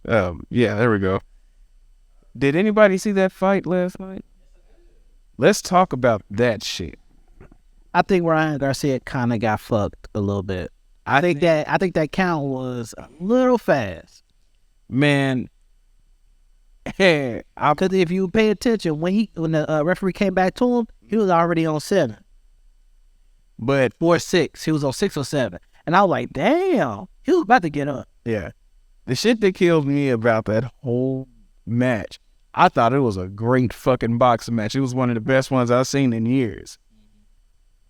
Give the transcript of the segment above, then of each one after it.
Yeah, there we go. Did anybody see that fight last night? Let's talk about that shit. I think Ryan Garcia kind of got fucked a little bit. I think that count was a little fast. Man, hey, Because if you pay attention, when the referee came back to him, he was already on 7. but Or 6. He was on 6 or 7. And I was like, damn, he was about to get up. yeah, the shit that killed me about that whole match, I thought it was a great fucking boxing match. It was one of the best ones I've seen in years.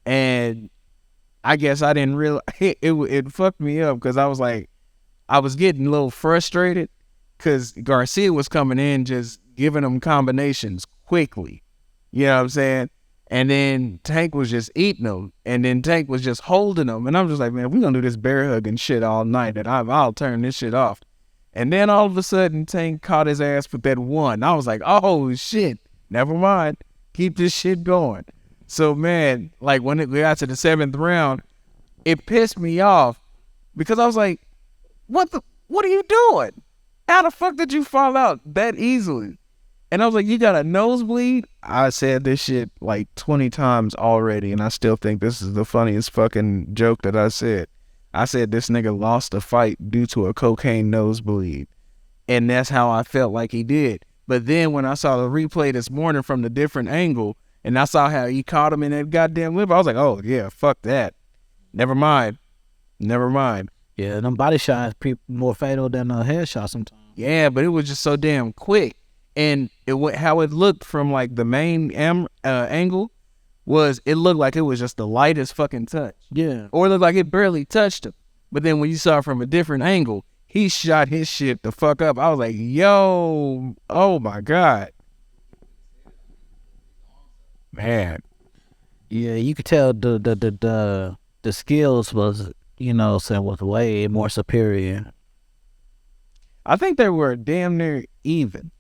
And I guess I didn't realize it fucked me up because I was like, I was getting a little frustrated because Garcia was coming in just giving them combinations quickly. You know what I'm saying? And then Tank was just eating them. And then Tank was just holding them. And I'm just like, man, we're going to do this bear hugging shit all night. And I'll turn this shit off. And then all of a sudden, Tank caught his ass with that one. I was like, oh, shit. Never mind. Keep this shit going. So, man, like when it got to the 7th round, it pissed me off because I was like, what are you doing? How the fuck did you fall out that easily? And I was like, you got a nosebleed? I said this shit like 20 times already, and I still think this is the funniest fucking joke that I said. I said this nigga lost a fight due to a cocaine nosebleed. And that's how I felt like he did. But then when I saw the replay this morning from the different angle, and I saw how he caught him in that goddamn liver, I was like, oh, yeah, fuck that. Never mind. Yeah, them body shots more fatal than a headshot sometimes. Yeah, but it was just so damn quick. And how it looked from like the main angle was it looked like it was just the lightest fucking touch. Yeah. Or it looked like it barely touched him. But then when you saw it from a different angle, he shot his shit the fuck up. I was like, yo, oh my God. Man. Yeah, you could tell the skills was, was way more superior. I think they were damn near even.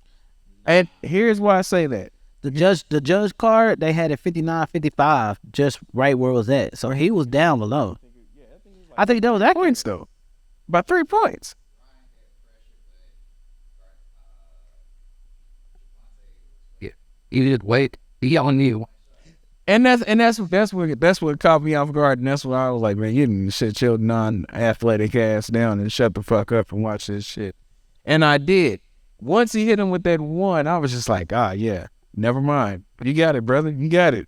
And here's why I say that. The judge card, they had it 59-55, just right where it was at. So he was down below. I think that was accurate. Points though. About 3 points. Yeah. You just wait. He on you. And that's what caught me off guard, and that's why I was like, man, you can sit your non-athletic ass down and shut the fuck up and watch this shit. And I did. Once he hit him with that one, I was just like, yeah, never mind. You got it, brother. You got it.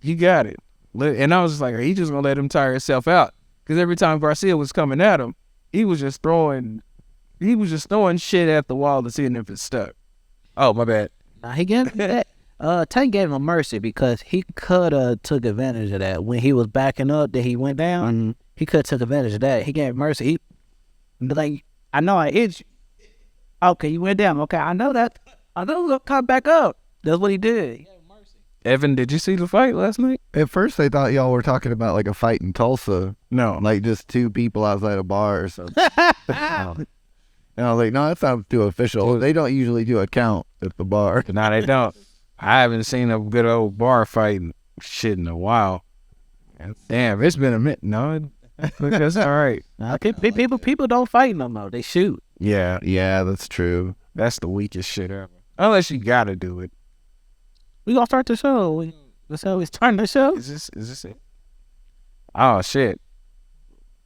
And I was just like, he just gonna let him tire himself out. Because every time Garcia was coming at him, he was just throwing shit at the wall to see if it stuck. Oh, my bad. Nah, he gave that. Tank gave him a mercy because he could have took advantage of that. When he was backing up, that he went down, Mm-hmm. he could have took advantage of that. He gave mercy. I know I hit you. Okay, you went down. Okay, I know that. I know he'll come back up. That's what he did. Evan, did you see the fight last night? At first, I thought y'all were talking about like a fight in Tulsa, No. like just two people outside a bar or something. And I was like, no, that sounds too official. They don't usually do a count at the bar. No, they don't. I haven't seen a good old bar fight shit in a while. Damn, it's been a minute. No, that's all right. Nah, people don't fight no more. They shoot. Yeah, Yeah, that's true. that's the weakest shit ever. Unless you gotta do it. We gonna start the show. That's how we starting the show. Is this it? Oh shit.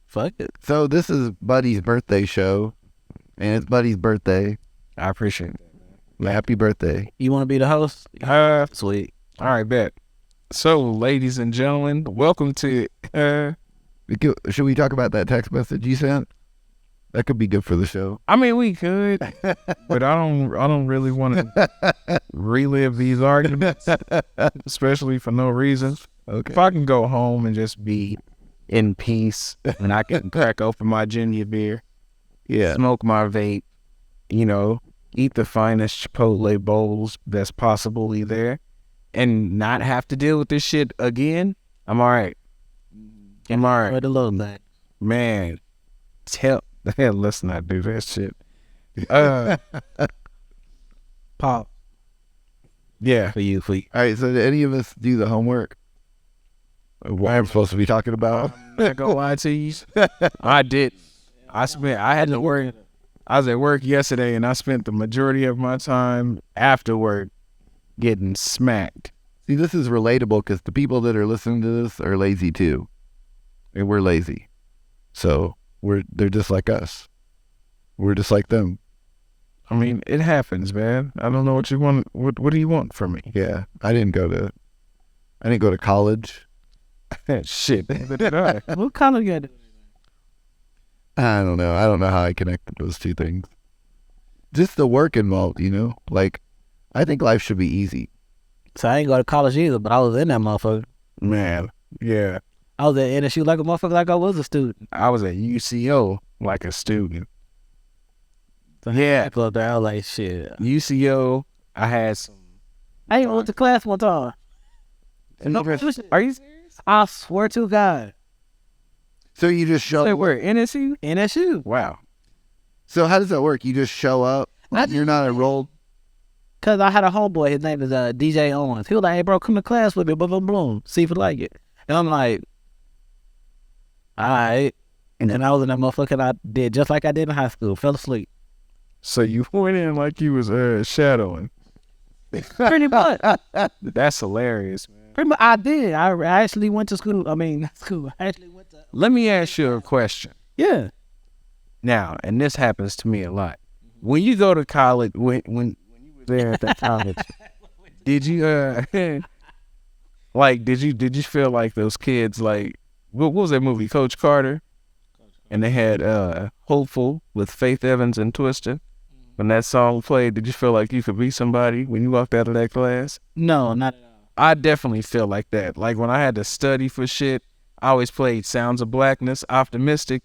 Fuck it. So this is Buddy's birthday show, and it's Buddy's birthday. I appreciate it. Happy birthday. You want to be the host? Sweet. All right, bet. So, ladies and gentlemen, welcome to Should we talk about that text message you sent? That could be good for the show. I mean, we could, but I don't really want to relive these arguments, especially for no reason. Okay. If I can go home and just be in peace, and I can crack open my ginger beer, Yeah. smoke my vape, eat the finest Chipotle bowls that's possibly there, and not have to deal with this shit again, I'm all right. I'm all right. Right, a little bit. Man, let's not do that shit. Pop Yeah. for you. All right, so did any of us do the homework? What I'm supposed to be talking about? I'm not gonna lie to you. I did. I had to worry. I was at work yesterday, and I spent the majority of my time after work getting smacked. See, this is relatable because the people that are listening to this are lazy too, and we're lazy. So they're just like us. We're just like them. I mean, it happens, man. I don't know what you want. What do you want from me? Yeah, I didn't go to college. Shit. Neither did I. What kind of good? I don't know. I don't know how I connected those two things. Just the work involved, you know? Like, I think life should be easy. So I ain't go to college either, but I was in that motherfucker. Man, yeah. I was at NSU like a motherfucker, like I was a student. I was at UCO like a student. Yeah. I go up there, I was like, shit. UCO, I had some. I ain't went to class one time. Are you serious? I swear to God. So you just show Say where? NSU? NSU. Wow. So how does that work? You just show up? You're not enrolled? Cause I had a homeboy, his name is DJ Owens. He was like, hey bro, come to class with me, boom, boom, boom. See if you like it. And I'm like, alright. And then I was in that motherfucker and I did just like I did in high school, fell asleep. So you went in like you was shadowing. Pretty much. That's hilarious, man. Pretty much I did. I actually went to school. I mean, not school. I actually went to. Let me ask you a question. Yeah. Now, and this happens to me a lot. When you go to college, when you were there at that college, did you like did you feel like those kids like what was that movie, Coach Carter? And they had Hopeful with Faith Evans and Twister. When that song played, did you feel like you could be somebody when you walked out of that class? No, not at all. I definitely feel like that. Like when I had to study for shit, I always played Sounds of Blackness, Optimistic,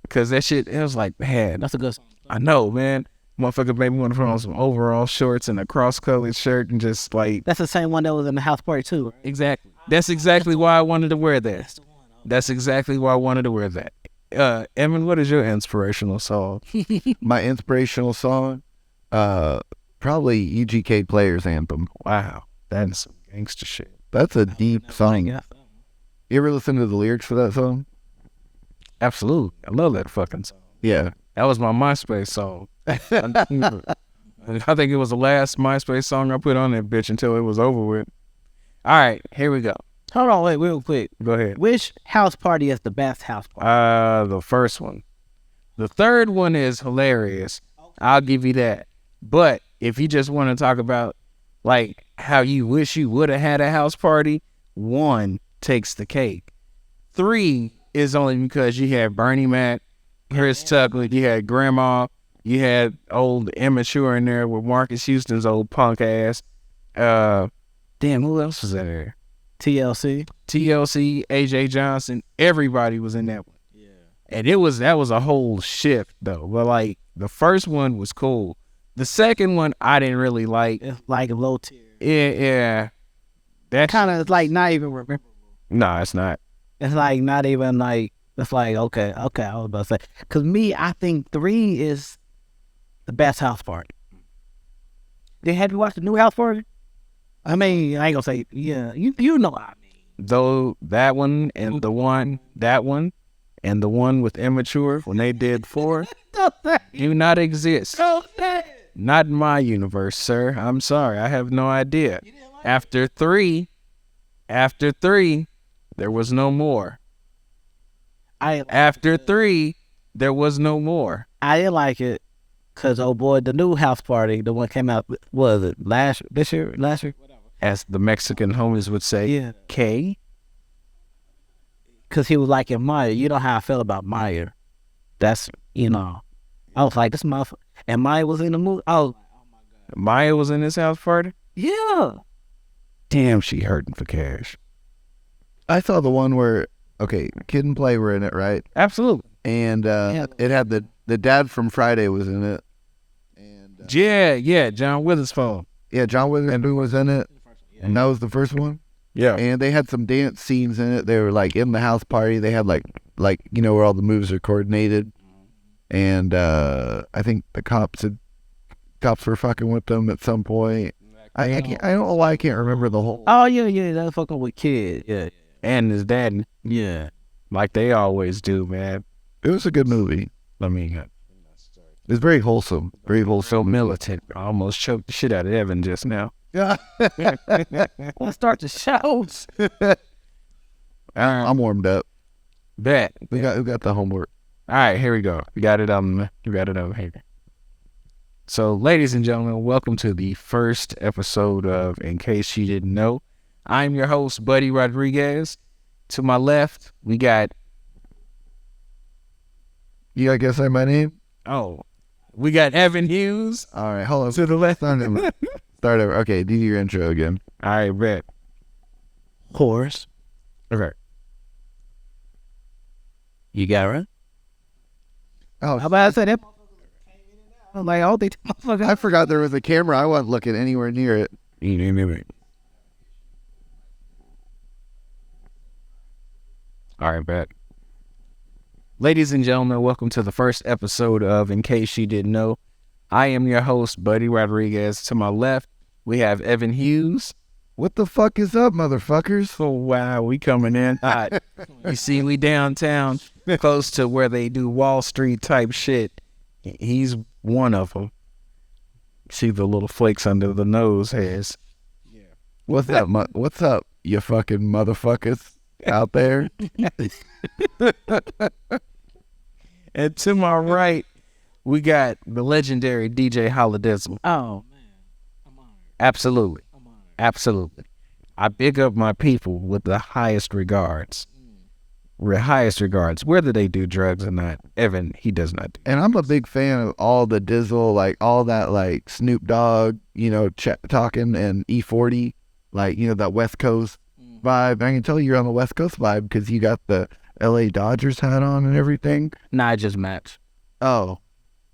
because that shit, it was like, man, That's a good song. I know, man. Motherfucker made me want to put on some overall shorts and a cross-colored shirt and just like. That's the same one that was in the house party too. Right? Exactly. That's exactly why I wanted to wear that. That's exactly why I wanted to wear that. Evan, what is your inspirational song? My inspirational song? Probably UGK Players Anthem. Wow, that's some gangster shit. That's a deep song. Yeah. You ever listen to the lyrics for that song? Absolutely. I love that fucking song. Yeah. That was my MySpace song. I think it was the last MySpace song I put on that bitch until it was over with. All right, here we go. Hold on, wait, real quick. Go ahead. Which house party is the best house party? The first one. The third one is hilarious. I'll give you that. But if you just want to talk about like how you wish you would have had a house party, 1 takes the cake. 3 is only because you had Bernie Mac, Chris Tucker, you had Grandma, you had old Immature in there with Marcus Houston's old punk ass. Damn, who else was in there? TLC. TLC, AJ Johnson, everybody was in that one. Yeah. And that was a whole shift though. But like the first one was cool. The second one I didn't really like. It's like a low tier. Yeah. That Kind of like not even rememberable. No, it's not. It's like not even like, it's like, okay, I was about to say. Because me, I think 3 is the best house party. Have you watched the new house party? I mean, I ain't gonna say, yeah, you know what I mean. Though that one and the one with Immature, when they did 4, do not exist. Not in my universe, sir. I'm sorry. I have no idea. After 3, there was no more. After 3, there was no more. I didn't like it because, oh boy, the new house party, the one came out, was it last year? As the Mexican homies would say, Yeah. K. Because he was like in Maya. You know how I feel about Maya. That's, I was like, this motherfucker. And Maya was in the movie. Oh, Maya was in this house party? yeah. Damn, she hurting for cash. I saw the one where, okay, Kid and Play were in it, right? Absolutely. And it had the dad from Friday was in it. And Yeah, John Witherspoon. yeah, John Witherspoon was in it. And that was the first one. Yeah. And they had some dance scenes in it. They were like in the house party. They had like where all the moves are coordinated. And I think the cops were fucking with them at some point. I don't know why I can't remember the whole. Oh, yeah, that's fucking with kids. Yeah. And his dad, Yeah. like they always do, man. It was a good movie. Let me It's very wholesome. Very So wholesome. militant. I almost choked the shit out of Evan just now. Yeah. Let's start the shows. I'm warmed up. Bet. We got the homework. All right, here we go. We got it over here. So, ladies and gentlemen, welcome to the first episode of In Case You Didn't Know. I'm your host, Buddy Rodriguez. To my left, we got... You gotta guess my name? We got Evan Hughes. All right, hold on. To the left. Start over. Okay, do your intro again. All right, bet. Horse. Okay. You got it. Oh, How about I said that? I'm like, all the motherfucker. I forgot there was a camera. I wasn't looking anywhere near it. All right, bet. Ladies and gentlemen, welcome to the first episode of In Case You Didn't Know. I am your host, Buddy Rodriguez. To my left, we have Evan Hughes. What the fuck is up, motherfuckers? Oh, wow, we coming in hot. You see, we downtown, close to where they do Wall Street type shit. He's one of them. See the little flakes under the nose hairs. What's up, what's up, you fucking motherfuckers out there? And to my right, we got the legendary DJ Holladizzle. Oh, man. I'm honored. Absolutely. I'm honored. Absolutely. I big up my people with the highest regards. Highest regards, whether they do drugs or not. Evan, he does not do. And I'm a big fan of all the Dizzle, like all that, like Snoop Dogg, you know, talking, and E40, like, you know, that West Coast vibe. I can tell you're on the West Coast vibe because you got the LA Dodgers hat on and everything. Nah, I just match. Oh,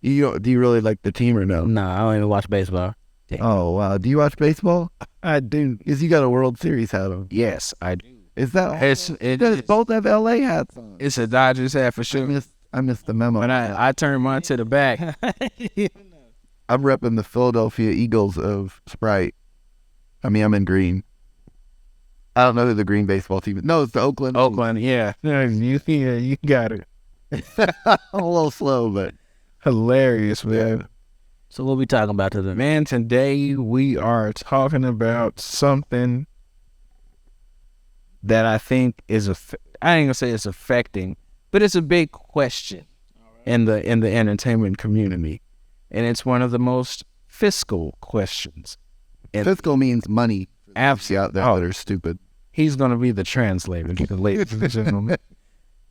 do you really like the team or no? Nah, I don't even watch baseball. Oh, wow. Do you watch baseball? I do. Because you got a World Series hat on. Yes, I do. Is that It's both have LA hats on? it's a Dodgers hat for sure. I missed the memo. When I turned mine to the back. I'm repping the Philadelphia Eagles of Sprite. I mean, I'm in green. I don't know who the green baseball team is. No, it's the Oakland. Oakland, yeah. You got it. I'm a little slow, but Hilarious, man. So what we talking about today? Man, today we are talking about something that I think is I ain't gonna say it's affecting, but it's a big question in the entertainment community, and it's one of the most fiscal questions. And fiscal means money. absolutely, Out there that are stupid. he's gonna be the translator, ladies and gentlemen.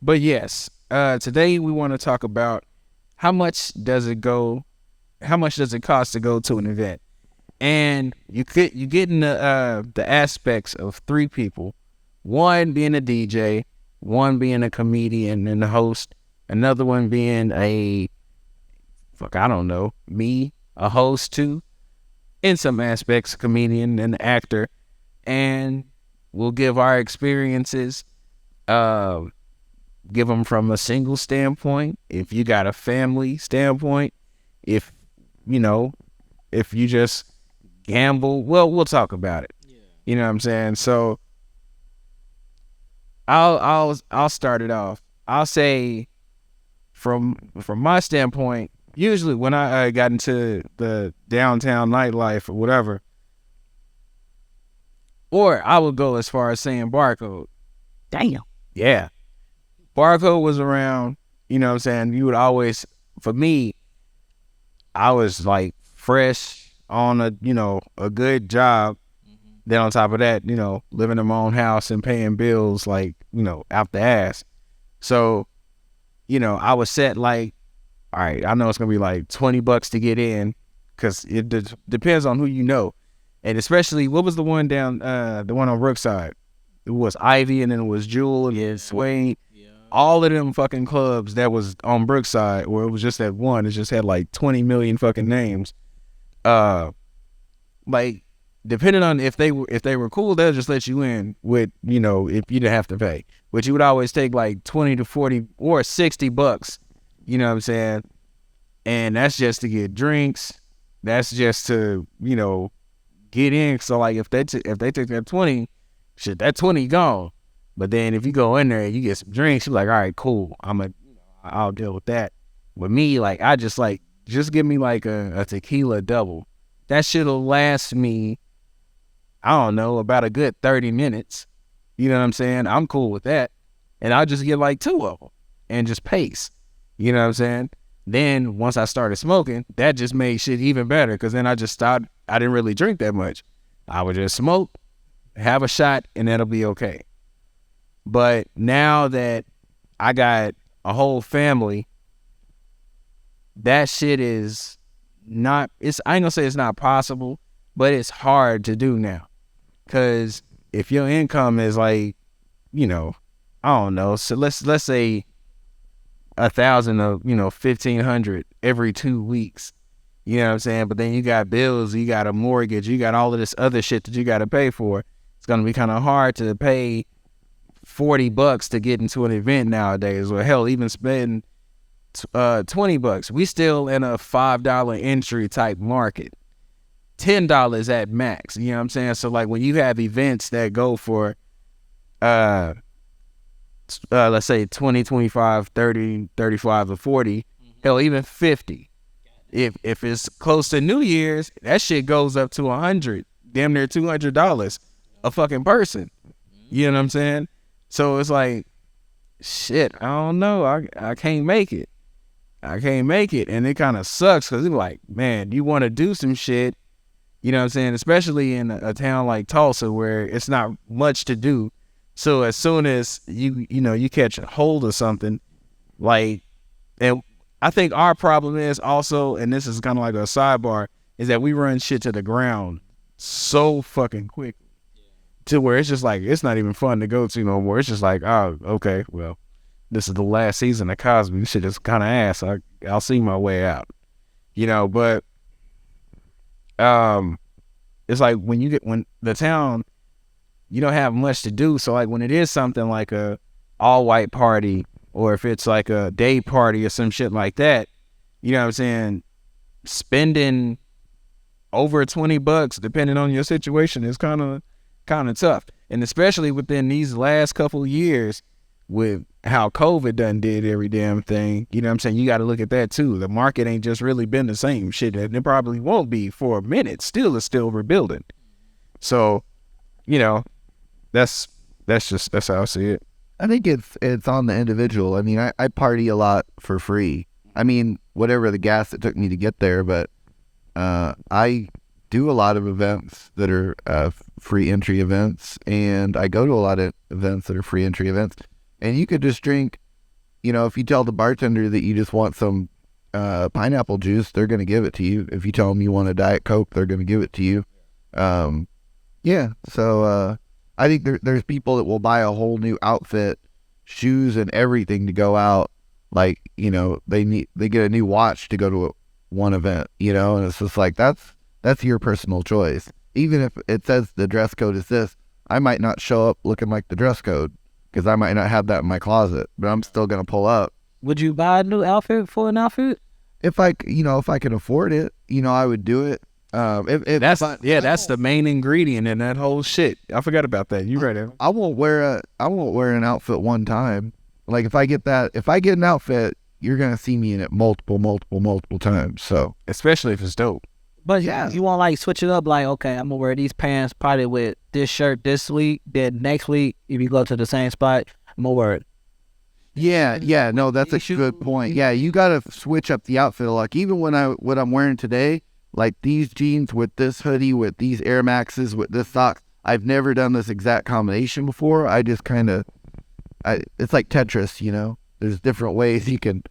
But yes, today we want to talk about how much does it cost to go to an event, and you get in the aspects of three people. One being a DJ, one being a comedian and the host, another one being a host too, in some aspects, a comedian and an actor, and we'll give our experiences, give them from a single standpoint, if you got a family standpoint, if you just gamble, well, we'll talk about it. You know what I'm saying? So I'll start it off. I'll say from my standpoint, usually when I got into the downtown nightlife or whatever, or I would go as far as saying Barcode. Damn. Yeah. Barcode was around, you know what I'm saying? You would always, for me, I was like fresh on a good job. Then on top of that, living in my own house and paying bills like, out the ass. So, I was set like, all right, I know it's going to be like $20 to get in because it depends on who you know. And especially, what was the one the one on Brookside? It was Ivy, and then it was Jewel and Swain. Yeah. All of them fucking clubs that was on Brookside, where it was just that one, it just had like 20 million fucking names. Like, depending on if they were cool, they'll just let you in with, if you didn't have to pay. But you would always take like 20 to 40 or $60, you know what I'm saying? And that's just to get drinks. That's just to, get in. So like if they took that 20, shit, that 20 gone. But then if you go in there and you get some drinks, you're like, all right, cool. I'll deal with that. With me, like, I just just give me like a tequila double. That shit'll last me, I don't know, about a good 30 minutes. You know what I'm saying? I'm cool with that. And I'll just get like 2 of them and just pace. You know what I'm saying? Then once I started smoking, that just made shit even better because then I just stopped. I didn't really drink that much. I would just smoke, have a shot, and that'll be okay. But now that I got a whole family, that shit is not, I ain't gonna say it's not possible, but it's hard to do now. Cause if your income is like, you know, I don't know, so let's say 1,000 or, 1,500 every 2 weeks. You know what I'm saying? But then you got bills, you got a mortgage, you got all of this other shit that you got to pay for. It's going to be kind of hard to pay $40 to get into an event nowadays, or hell, even spend $20. We still in a $5 entry type market, $10 at max. You know what I'm saying? So like when you have events that go for, let's say 20, 25, 30, 35, or 40, hell, even 50. If it's close to New Year's, that shit goes up to 100, damn near $200 a fucking person. You know what I'm saying? So it's like, shit, I don't know. I can't make it. I can't make it. And it kind of sucks because it's like, man, you want to do some shit, you know what I'm saying? Especially in a town like Tulsa where it's not much to do. So as soon as you catch a hold of something, like, and I think our problem is also, and this is kind of like a sidebar, is that we run shit to the ground so fucking quick to where it's just like, it's not even fun to go to no more. It's just like, oh, okay, well, this is the last season of Cosby. This shit is kind of ass. I'll see my way out, but it's like when the town, you don't have much to do. So like when it is something like a all white party, or if it's like a day party or some shit like that, you know what I'm saying? Spending over $20, depending on your situation, is kind of tough. And especially within these last couple of years with how COVID done did every damn thing, you know what I'm saying? You got to look at that too. The market ain't just really been the same shit. And it probably won't be for a minute. It's still rebuilding. So, that's how I see it. I think it's on the individual. I mean, I party a lot for free. I mean, whatever the gas it took me to get there, but I do a lot of events that are free entry events, and I go to a lot of events that are free entry events. And you could just drink, if you tell the bartender that you just want some pineapple juice, they're going to give it to you. If you tell them you want a Diet Coke, they're going to give it to you. So I think there's people that will buy a whole new outfit, shoes and everything to go out. Like, they get a new watch to go to one event, and it's just like, that's your personal choice. Even if it says the dress code is this, I might not show up looking like the dress code because I might not have that in my closet, but I'm still going to pull up. Would you buy a new outfit for an outfit? If I can afford it, I would do it. That's the main ingredient in that whole shit. I forgot about that. You right, Evan. I won't wear an outfit one time. Like if I get an outfit, you're gonna see me in it multiple times. So especially if it's dope. But yeah, you want to like switch it up. Like, okay, I'm gonna wear these pants probably with this shirt this week. Then next week, if you go to the same spot, I'm gonna wear it. Yeah. No, that's a good point. Yeah, you gotta switch up the outfit a lot. Even what I'm wearing today. Like these jeans with this hoodie, with these Air Maxes, with this socks. I've never done this exact combination before. I just it's like Tetris, There's different ways you can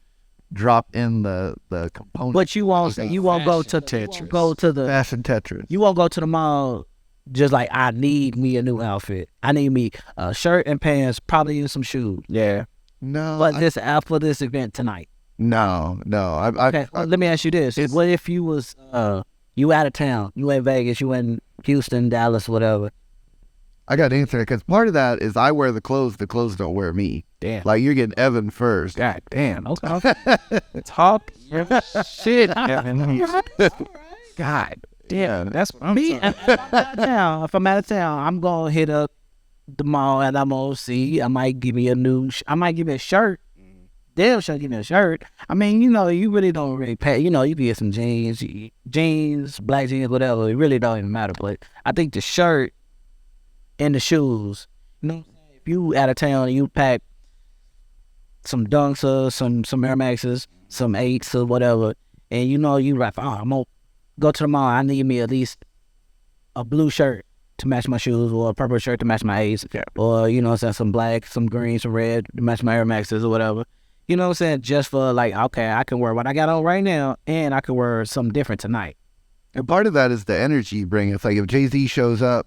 drop in the components. But you won't go to Tetris. Go to the fashion Tetris. You won't go to the mall just like, I need me a new outfit. I need me a shirt and pants, probably even some shoes. Yeah. No. But for this event tonight. No. Okay, let me ask you this. What if you was, you out of town, you in Vegas, you in Houston, Dallas, whatever? I got to answer it because part of that is I wear the clothes don't wear me. Damn. Like you're getting Evan first. God damn. Okay. Talk shit, Evan. God damn. That's what I'm me. If I'm out of town, I'm going to hit up the mall and I'm going to see. I might give me a shirt damn sure give me a shirt. I mean, you know, you really don't really pay. You know, you can get some jeans, black jeans, whatever. It really don't even matter. But I think the shirt and the shoes. You know, what I'm saying? If you out of town and you pack some Dunks or some Air Maxes, some 8s or whatever, and you know you like, I'm gonna go to the mall. I need me at least a blue shirt to match my shoes, or a purple shirt to match my 8s, or you know what I'm saying, some black, some green, some red to match my Air Maxes or whatever. You know what I'm saying? Just for like, okay, I can wear what I got on right now, and I can wear something different tonight. And part of that is the energy you bring. It's like if Jay-Z shows up,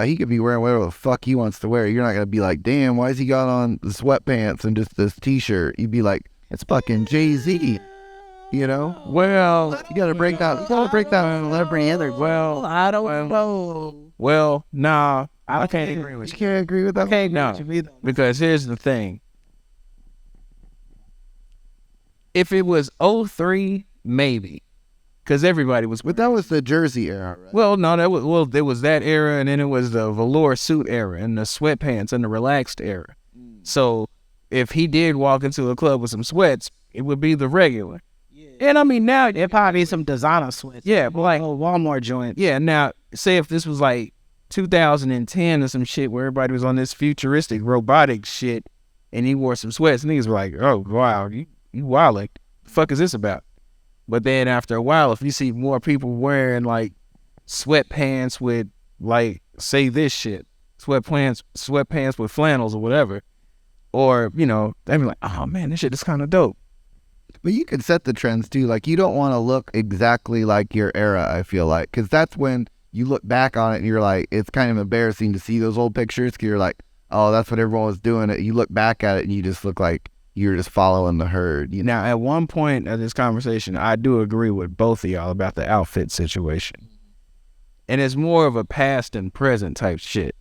he could be wearing whatever the fuck he wants to wear. You're not going to be like, damn, why has he got on the sweatpants and just this t-shirt? You'd be like, it's fucking Jay-Z, you know? Well, You got to break that. You got to break that. well, I don't know. well, nah, I can't agree with You you. can't agree with that? Okay, No, with you either. because here's the thing. If it was 03, maybe, because everybody was. But that was the Jersey era, right? Well, no, there was that era, and then it was the velour suit era, and the sweatpants, and the relaxed era. So if he did walk into a club with some sweats, it would be the regular. And I mean now, It probably be some designer sweats. yeah, but like, Walmart joints. yeah. Now, say if this was like 2010 or some shit where everybody was on this futuristic robotic shit, and he wore some sweats, niggas were like, "Oh wow, you wild, like, the fuck is this about?" But then after a while, if you see more people wearing like sweatpants with like, say this shit, sweatpants with flannels or whatever, or you know, they'd be like, "Oh man, this shit is kind of dope." But you can set the trends too. Like, you don't want to look exactly like your era, I feel like. Because that's when you look back on it and you're like, it's kind of embarrassing to see those old pictures. Because you're like, oh, that's what everyone was doing. You look back at it and you just look like you're just following the herd. You know? Now, at one point of this conversation, I do agree with both of y'all about the outfit situation. And it's more of a past and present type shit.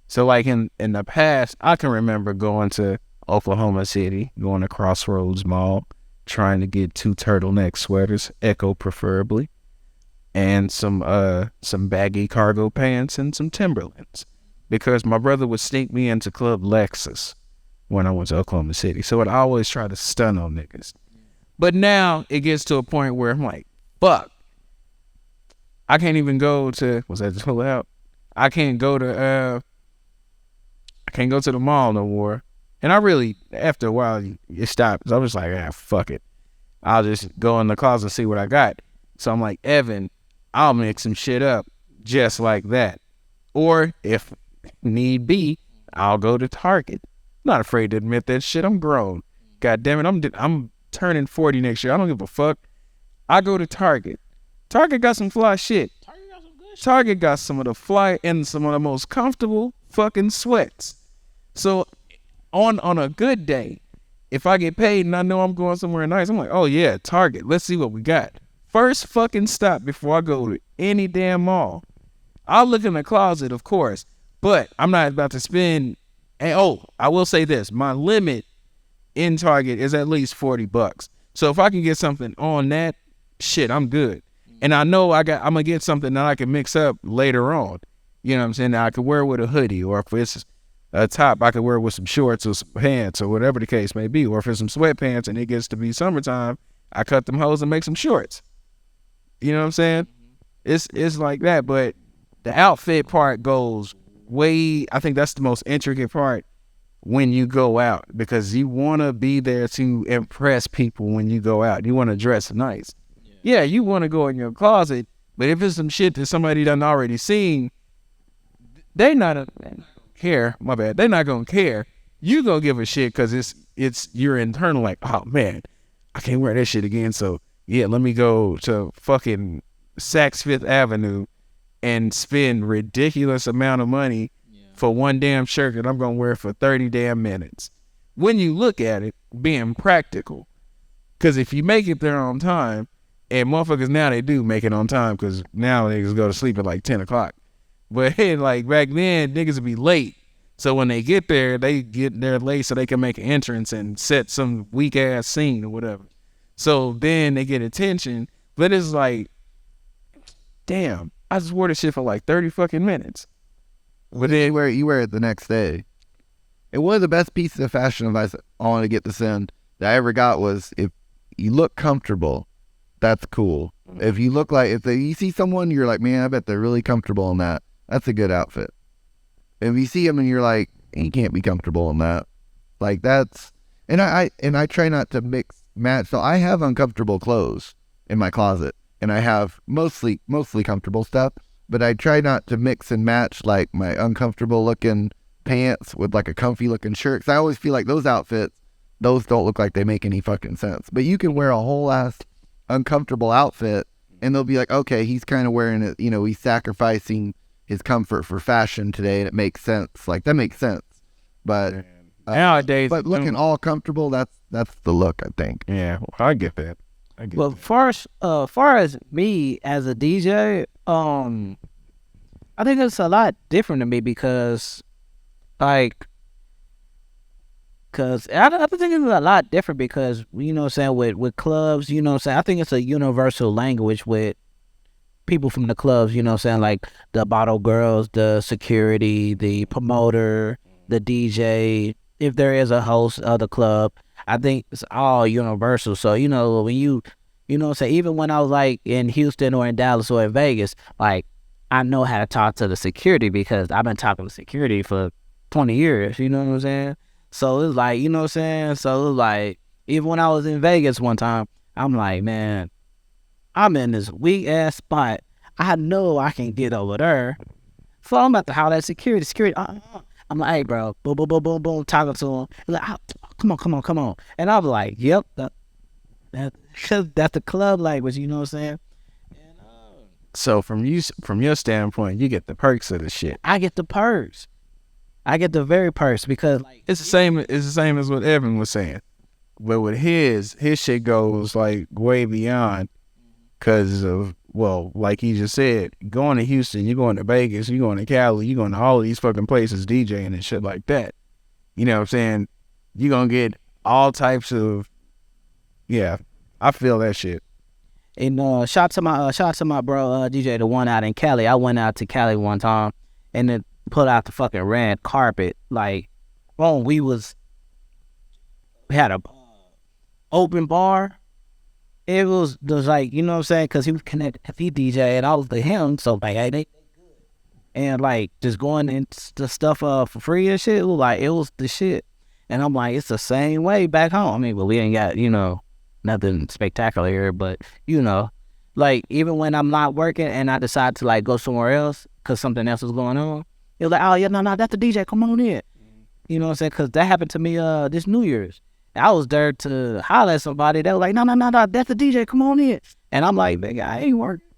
So like in the past, I can remember going to Oklahoma City, going to Crossroads Mall, trying to get 2 turtleneck sweaters, Echo preferably, and some baggy cargo pants and some Timberlands, because my brother would sneak me into Club Lexus when I went to Oklahoma City. So I'd always try to stun on niggas. But now it gets to a point where I'm like, fuck, I can't even go to, was that just pull out? I can't go to the mall no more. And I really, after a while, it stopped. So I was like, fuck it. I'll just go in the closet and see what I got. So I'm like, Evan, I'll mix some shit up just like that. Or if need be, I'll go to Target. Not afraid to admit that shit. I'm grown. God damn it, I'm turning 40 next year. I don't give a fuck. I go to Target. Target got some fly shit. Target got some of the fly and some of the most comfortable fucking sweats. So on a good day, if I get paid and I know I'm going somewhere nice, I'm like, oh yeah, Target, let's see what we got. First fucking stop before I go to any damn mall. I'll look in the closet, of course, but I'm not about to spend. And I will say this, my limit in Target is at least $40. So if I can get something on that, shit, I'm good. And I know I'm gonna get something that I can mix up later on. You know what I'm saying? That I could wear with a hoodie, or if it's a top, I could wear with some shorts or some pants or whatever the case may be. Or if it's some sweatpants and it gets to be summertime, I cut them hoes and make some shorts. You know what I'm saying? It's like that. But the outfit part goes way, I think that's the most intricate part when you go out, because you want to be there to impress people when you go out. You want to dress nice. Yeah, you want to go in your closet, but if it's some shit that somebody done already seen, they not care. My bad. They're not gonna care. You gonna give a shit because it's your internal, like, oh man, I can't wear that shit again. So yeah, let me go to fucking Saks Fifth Avenue and spend ridiculous amount of money for one damn shirt that I'm gonna wear for 30 damn minutes. When you look at it, being practical, because if you make it there on time, and motherfuckers now they do make it on time, because now niggas go to sleep at like 10 o'clock. But hey, like back then, niggas would be late. So when they get there, they get there late so they can make an entrance and set some weak ass scene or whatever. So then they get attention. But it's like, damn, I just wore this shit for like 30 fucking minutes. But then you wear it the next day. And one of the best pieces of fashion advice I want to get this in that I ever got was if you look comfortable, that's cool. If you look like, you see someone, you're like, man, I bet they're really comfortable in that. That's a good outfit. If you see them and you're like, he can't be comfortable in that. Like that's, and I try not to mix match. So I have uncomfortable clothes in my closet, and I have mostly comfortable stuff, but I try not to mix and match like my uncomfortable looking pants with like a comfy looking shirt. 'Cause I always feel like those outfits, those don't look like they make any fucking sense. But you can wear a whole ass uncomfortable outfit and they'll be like, okay, he's kind of wearing it, you know, he's sacrificing his comfort for fashion today, and it makes sense. Like that makes sense. But nowadays, but looking all comfortable, that's the look, I think. yeah, I get that. Well, far as me as a DJ, I think it's a lot different to me because I think it's a lot different because, you know what I'm saying, with clubs, you know what I'm saying, I think it's a universal language with people from the clubs, you know what I'm saying, like the bottle girls, the security, the promoter, the DJ, if there is a host of the club, I think it's all universal. So, you know, when you know what I'm saying, even when I was like in Houston or in Dallas or in Vegas, like I know how to talk to the security because I've been talking to security for 20 years, you know what I'm saying? So it's like, you know what I'm saying? So it was like, even when I was in Vegas one time, I'm like, man, I'm in this weak ass spot. I know I can get over there. So I'm about to holler at security. I'm like, hey, bro, boom, boom, boom, boom, boom, talking to him. He's like, come on. And I was like, yep, that's the club language, you know what I'm saying? So from your standpoint, you get the perks of the shit. I get the perks. I get the very perks because like, It's the same as what Evan was saying. But with his shit goes like way beyond because of, well, like he just said, going to Houston, you're going to Vegas, you're going to Cali, you're going to all of these fucking places DJing and shit like that. You know what I'm saying? You're going to get all types of, yeah, I feel that shit. And shout to my bro DJ the one out in Cali. I went out to Cali one time and then put out the fucking red carpet. Like, boom, we had a open bar. It was like, you know what I'm saying, because he was connected, he DJ and I was to him, so like, hey, they good. And like just going into stuff for free and shit, it was the shit. And I'm like, it's the same way back home. I mean, but we ain't got, you know, nothing spectacular here, but you know, like even when I'm not working and I decide to like go somewhere else because something else is going on, it was like, oh yeah, no, that's the DJ, come on in. You know what I'm saying? Because that happened to me this New Year's. I was there to holler at somebody. They were like, no, that's the DJ, come on in. And I'm like, nigga, I ain't working.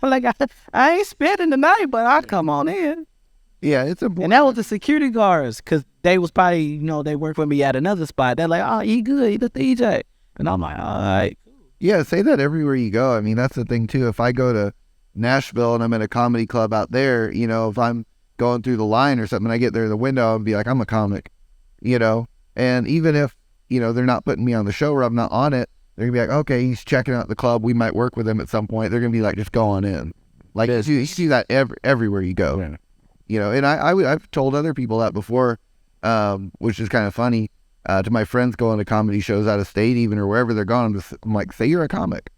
Like, I ain't spending the night, but I come on in. Yeah, it's important. And that was the security guards, because they was probably, you know, they worked with me at another spot. They're like, oh, he good, he the DJ. And I'm like, all right. Yeah, say that everywhere you go. I mean, that's the thing, too. If I go to Nashville and I'm at a comedy club out there, you know, if I'm going through the line or something, I get there in the window and be like, I'm a comic, you know? And even if, you know, they're not putting me on the show or I'm not on it, they're going to be like, okay, he's checking out the club. We might work with him at some point. They're going to be like, just go on in. Like, you see that everywhere you go. Yeah. You know, and I've told other people that before, which is kind of funny, to my friends going to comedy shows out of state even or wherever they're going. I'm like, say you're a comic.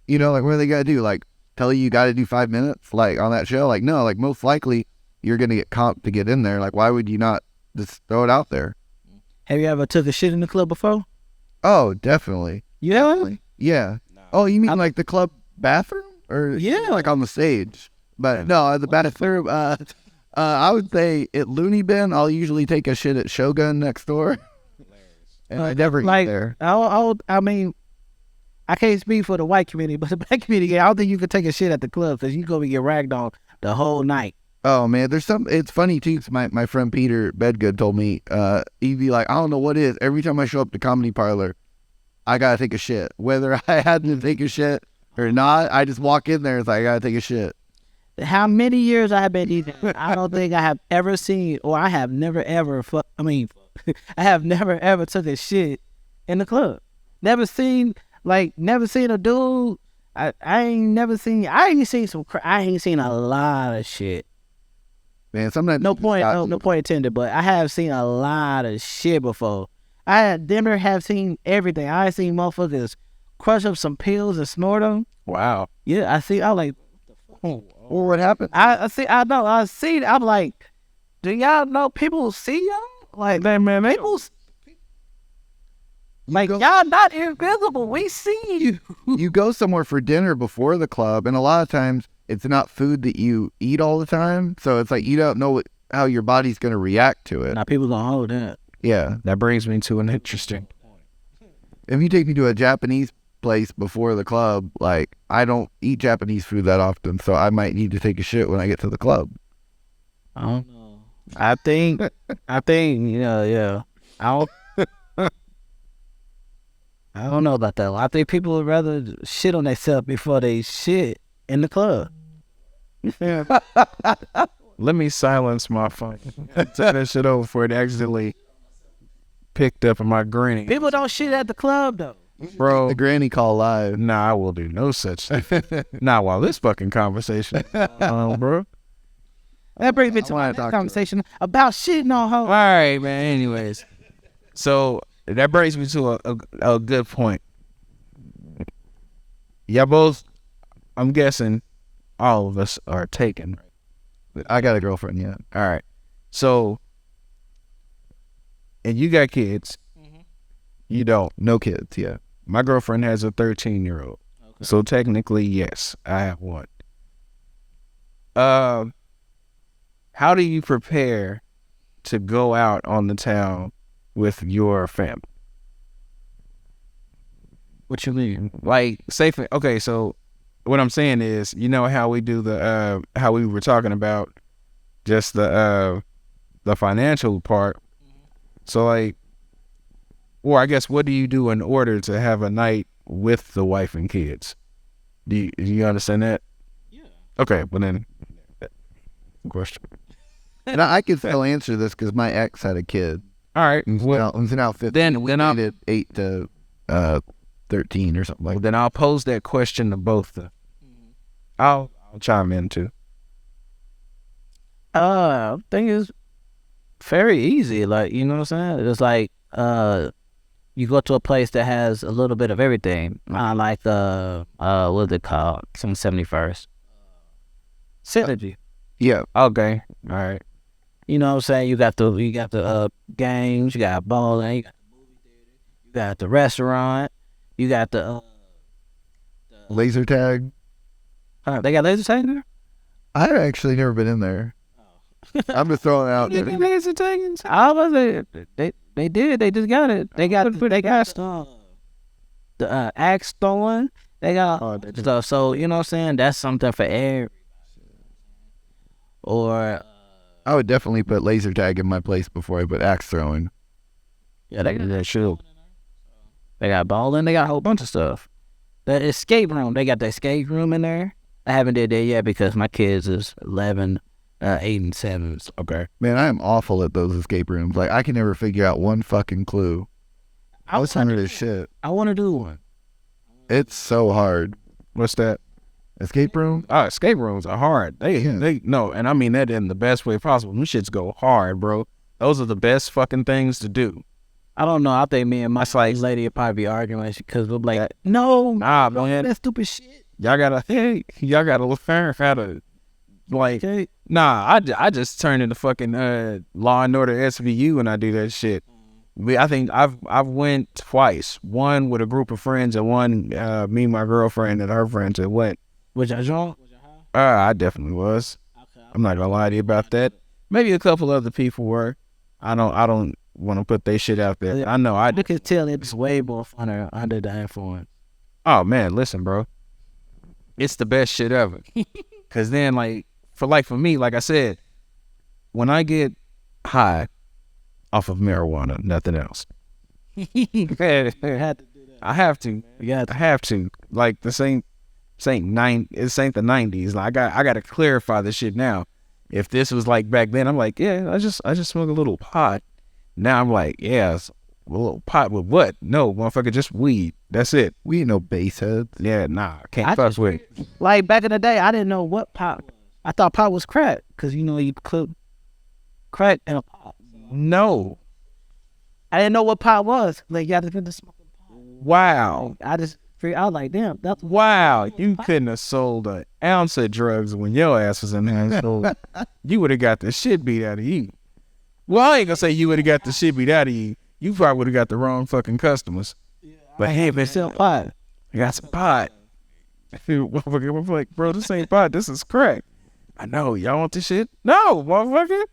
You know, like, what do they got to do? Like, tell you got to do 5 minutes, like, on that show? Like, no, like, most likely you're going to get comped to get in there. Like, why would you not just throw it out there? Have you ever took a shit in the club before? Oh, definitely. You have? Yeah. No. Oh, you mean like the club bathroom? Or yeah, like on the stage? But no, the bathroom, I would say at Looney Bin, I'll usually take a shit at Shogun next door. And I never eat there. I mean, I can't speak for the white community, but the black community, I don't think you could take a shit at the club because you're going to get ragged on the whole night. Oh, man, it's funny, too. My friend Peter Bedgood told me, he'd be like, I don't know what it is. Every time I show up to Comedy Parlor, I got to take a shit. Whether I had to take a shit or not, I just walk in there. It's like, I got to take a shit. How many years I have been eating, I don't think I have ever seen, or I have never ever, I have never ever took a shit in the club. Never seen a dude. I ain't seen a lot of shit. Man, sometimes no point intended, but I have seen a lot of shit before. I damn near have seen everything. I seen motherfuckers crush up some pills and snort them. Wow. Yeah, I see. I like. Well, what happened? I see. I know. I see. I'm like, do y'all know people see y'all? Like, Man, people. Like, y'all not invisible. We see you. You go somewhere for dinner before the club, and a lot of times it's not food that you eat all the time. So it's like you don't know how your body's going to react to it. Now people gonna hold that. Yeah. That brings me to an interesting. If you take me to a Japanese place before the club, like I don't eat Japanese food that often, so I might need to take a shit when I get to the club. I don't know. I think, yeah. I don't know about that. I think people would rather shit on themselves before they shit in the club. Let me silence my phone. Turn that shit over before it accidentally picked up in my granny. People don't shit at the club though. Bro, The granny call live. nah, I will do no such thing. Not while this fucking conversation. Bro. That brings me to I wanna my talk next to conversation about shitting on All hoes. right, man. Anyways, so that brings me to a good point. Y'all both, I'm guessing, all of us are taken. I got a girlfriend yet. All right. So, and you got kids. You don't. No kids yet. My girlfriend has a 13-year-old. So technically, yes, I have one. How do you prepare to go out on the town with your family? What you mean? Like, okay, so what I'm saying is, you know how we do how we were talking about just the financial part. So like, or I guess, what do you do in order to have a night with the wife and kids? Do you understand that? Yeah. Okay, well then, question. And I can still answer this because my ex had a kid. All right. Well, it's now 15. Then I'll Dated 8 to 13 or something like that. then I'll pose that question to both. I'll chime in too. I think it's very easy. Like, you know what I'm saying? It's like, you go to a place that has a little bit of everything. Like what's it called? Some 71st. Synergy. Yeah. Okay. All right. You know what I'm saying? You got the games, you got bowling, you got the movie theater, you got the restaurant, you got the Laser tag. they got laser tag there? I've actually never been in there. I'm just throwing it out there. Laser tagging? I was they did. They just got it. They got the axe throwing. They got stuff. So you know what I'm saying? That's something for everybody. Or I would definitely put laser tag in my place before I put axe throwing. yeah, they got that shit. They got bowling. They got a whole bunch of stuff. The escape room. They got the escape room in there. I haven't did that yet because my kids is 11, 8, and 7. Okay. Man, I am awful at those escape rooms. Like, I can never figure out one fucking clue. I was hungry as shit. I want to do one. It's so hard. What's that? Escape room? Oh, escape rooms are hard. They no, and I mean that in the best way possible. Them shits go hard, bro. Those are the best fucking things to do. I don't know. I think me and my lady would probably be arguing because we're like, no, Nah, man. that stupid shit. Y'all gotta learn how to, like, Okay. nah, I just turn into fucking Law and Order SVU when I do that shit. I think I've went twice. One with a group of friends and one me and my girlfriend and her friends that went. Was y'all drunk? I definitely was. I'm not gonna lie to you about that. Maybe a couple other people were. I don't want to put their shit out there. I know I could tell it's way more fun under the influence. Oh man, listen, bro. It's the best shit ever. Cause then for me, like I said, when I get high off of marijuana, nothing else. I have to. Yeah. I have to. Like this ain't the 90s. Like I gotta clarify this shit now. If this was like back then, I'm like, yeah, I just smoke a little pot. Now I'm like, yeah, a little pot with what? No, motherfucker, just weed. That's it. We ain't no bass heads. Yeah, nah, can't fuck with it. Like back in the day, I didn't know what pot was. I thought pot was crack because you know you cook crack in a pot. No. I didn't know what pot was. Like, y'all just been smoking pot. Wow. I just figured, I was like, damn, that's Wow. You couldn't have sold an ounce of drugs when your ass was in high school. You would have got the shit beat out of you. Well, I ain't gonna say you would have got the shit beat out of you. You probably would have got the wrong fucking customers. But hey, man, still pot. I got some pot. Motherfucker, I'm like, bro, this ain't pot. This is crack. I know. Y'all want this shit? No, motherfucker.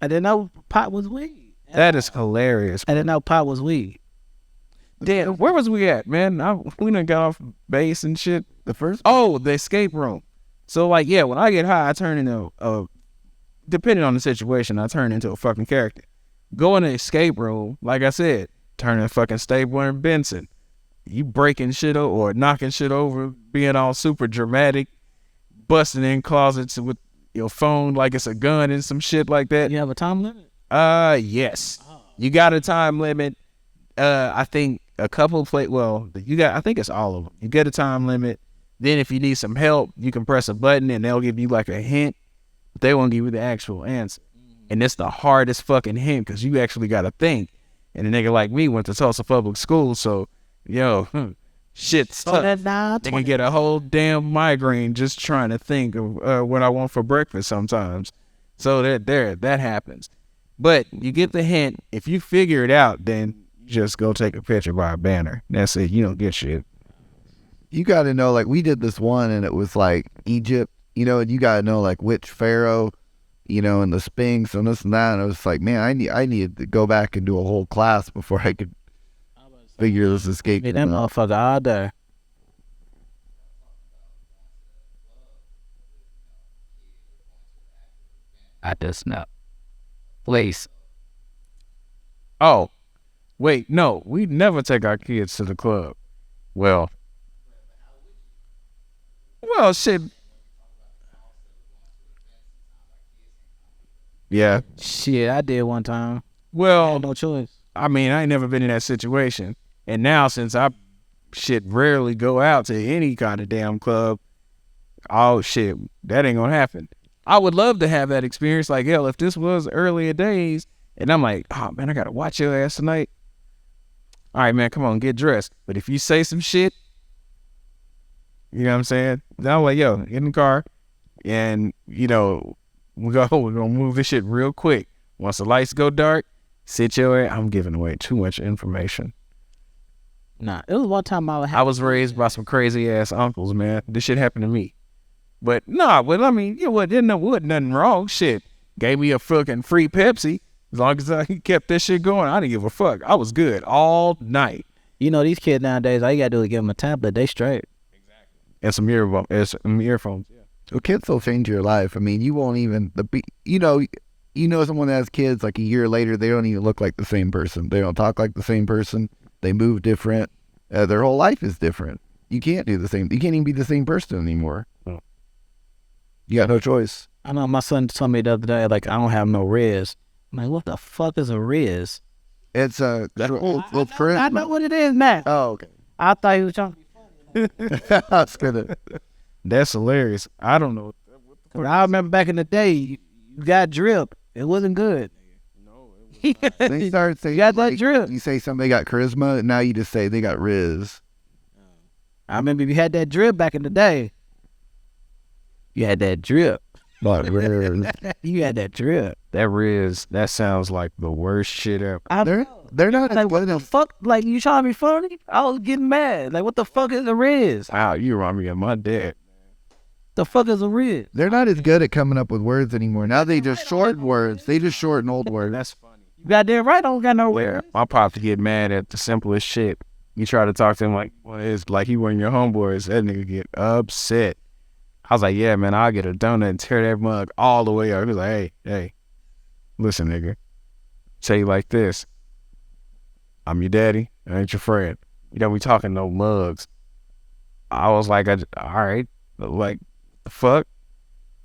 I didn't know pot was weed. That is hilarious. I didn't know pot was weed. Damn, where was we at, man? We done got off base and shit. The first. Oh, the escape room. So, like, yeah, when I get high, I turn into depending on the situation, I turn into a fucking character. Go in the escape room, like I said, turn into fucking Stabler and Benson. You breaking shit over or knocking shit over, being all super dramatic, busting in closets with your phone like it's a gun and some shit like that. You have a time limit? Yes. You got a time limit. I think a couple I think it's all of them. You get a time limit. Then if you need some help, you can press a button and they'll give you like a hint. But they won't give you the actual answer. And it's the hardest fucking hint because you actually got to think. And a nigga like me went to Tulsa Public School, so, shit's tough. They can get a whole damn migraine just trying to think of what I want for breakfast sometimes. So that happens. But you get the hint. If you figure it out, then you just go take a picture by a banner. That's it. You don't get shit. You got to know, like, we did this one and it was like Egypt, and you got to know like which pharaoh, and the Sphinx and this and that. And I was like, man, I need to go back and do a whole class before I could figure this escape. That motherfucker all day. I just know. Please. Oh, wait, no, we never take our kids to the club. Well, shit. Yeah. Shit, I did one time. I Well, had no choice. I mean, I ain't never been in that situation. And now since I rarely go out to any kind of damn club, oh shit, that ain't gonna happen. I would love to have that experience. Like, hell, if this was earlier days and I'm like, oh man, I gotta watch your ass tonight. All right, man, come on, get dressed. But if you say some shit, you know what I'm saying? Then I'm like, yo, get in the car and, we're gonna move this shit real quick. Once the lights go dark, sit your ass. I'm giving away too much information. Nah, it was one time I was raised by some crazy ass uncles, man. This shit happened to me. But nah, well, I mean, wasn't nothing wrong. Shit. Gave me a fucking free Pepsi. As long as I kept this shit going, I didn't give a fuck. I was good all night. These kids nowadays, all you gotta do is give them a tablet, they straight. And some earphones. Yeah. Well, kids will change your life. I mean, you won't even someone that has kids like a year later, they don't even look like the same person. They don't talk like the same person. They move different. Their whole life is different. You can't do the same. You can't even be the same person anymore. Oh. You got no choice. I know my son told me the other day, like, I don't have no Riz. I'm like, what the fuck is a Riz? It's a little print. I know what it is now. Oh, okay. I thought he was trying to be funny. That's good. That's hilarious. I don't know. Cause I remember back in the day, you got drip. It wasn't good. They start saying, You got that drip. you say somebody got charisma, and now you just say they got Riz. I remember you had that drip back in the day. You had that drip. Not Riz. You had that drip. That Riz, that sounds like the worst shit ever. They're not like, what the fuck? Like, you trying to be funny? I was getting mad. Like, what the fuck is a Riz? Wow, you remind me of my dad. The fuck is a Riz? They're not as good at coming up with words anymore. Now they just shorten words. They just shorten old words. That's funny. You goddamn right, I don't got no Yeah, Riz. my pops get mad at the simplest shit. You try to talk to him like, well, it's like he wasn't your homeboys. That nigga get upset. I was like, yeah, man, I'll get a donut and tear that mug all the way up. He was like, hey, listen, nigga. Say you like this. I'm your daddy. I ain't your friend. You don't be talking no mugs. I was like, all right. Like, the fuck?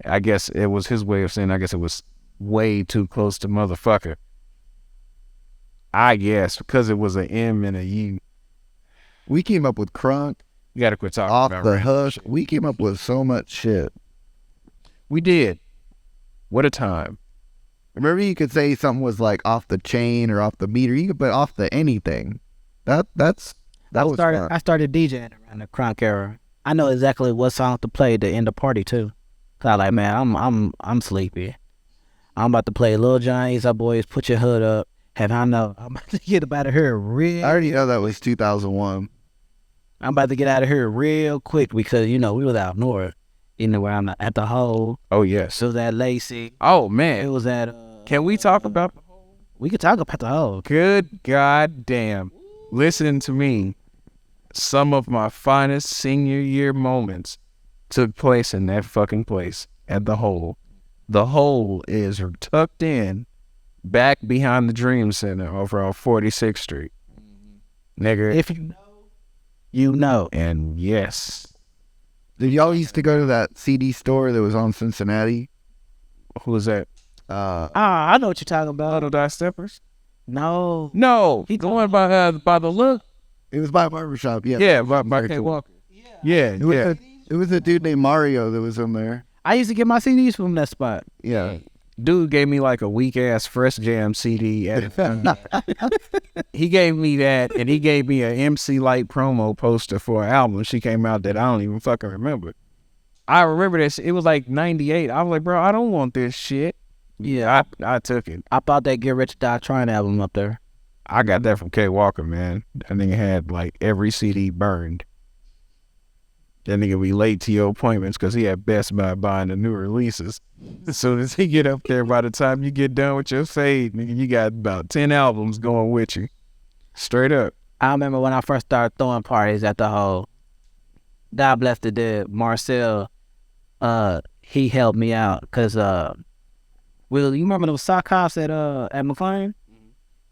I guess it was his way of saying, I guess it was way too close to motherfucker. I guess, because it was an M and a U. We came up with crunk, You got to quit talking off about the random hush. shit. We came up with so much shit. We did. What a time. Remember, you could say something was like off the chain or off the meter. You could put off the anything. That was fun. I started DJing around the crunk era. I know exactly what song to play to end the party too. So I like, man, I'm sleepy. I'm about to play Lil Jon, East Side Boys, Put Your Hood Up. Have I know I'm about to get out of here real. I already know that was 2001. I'm about to get out of here real quick because we was out north. Where I'm at the hole. Oh yes. It was at Lacey. Oh It man. was at. Can we talk about? We could talk about the hole. Good goddamn. Listen to me. Some of my finest senior year moments took place in that fucking place at the hole. The hole is tucked in back behind the Dream Center over on 46th Street. Nigga. If you know, you know. And yes. Did y'all used to go to that CD store that was on Cincinnati? Who was that? I know what you're talking about. Auto Die Steppers? No. No. He going by the look. It was by a barbershop. Yeah. Yeah, by K Walker. Yeah, It was a dude named Mario that was in there. I used to get my CDs from that spot. Yeah. Dude gave me like a weak ass Fresh Jam CD. He gave me that, and he gave me a MC Light promo poster for an album she came out that I don't even fucking remember. I remember this. It was like 98. I was like, bro, I don't want this shit. Yeah, I took it. I bought that Get Rich or Die Trying album up there. I got that from K Walker, man. That nigga had like every CD burned. That nigga be late to your appointments because he had Best Buy buying the new releases. As soon as he get up there, by the time you get done with your fade, nigga, you got about 10 albums going with you. Straight up. I remember when I first started throwing parties at the hole. God bless the dead. Marcel, he helped me out because, Will, you remember those sock hops at McLean?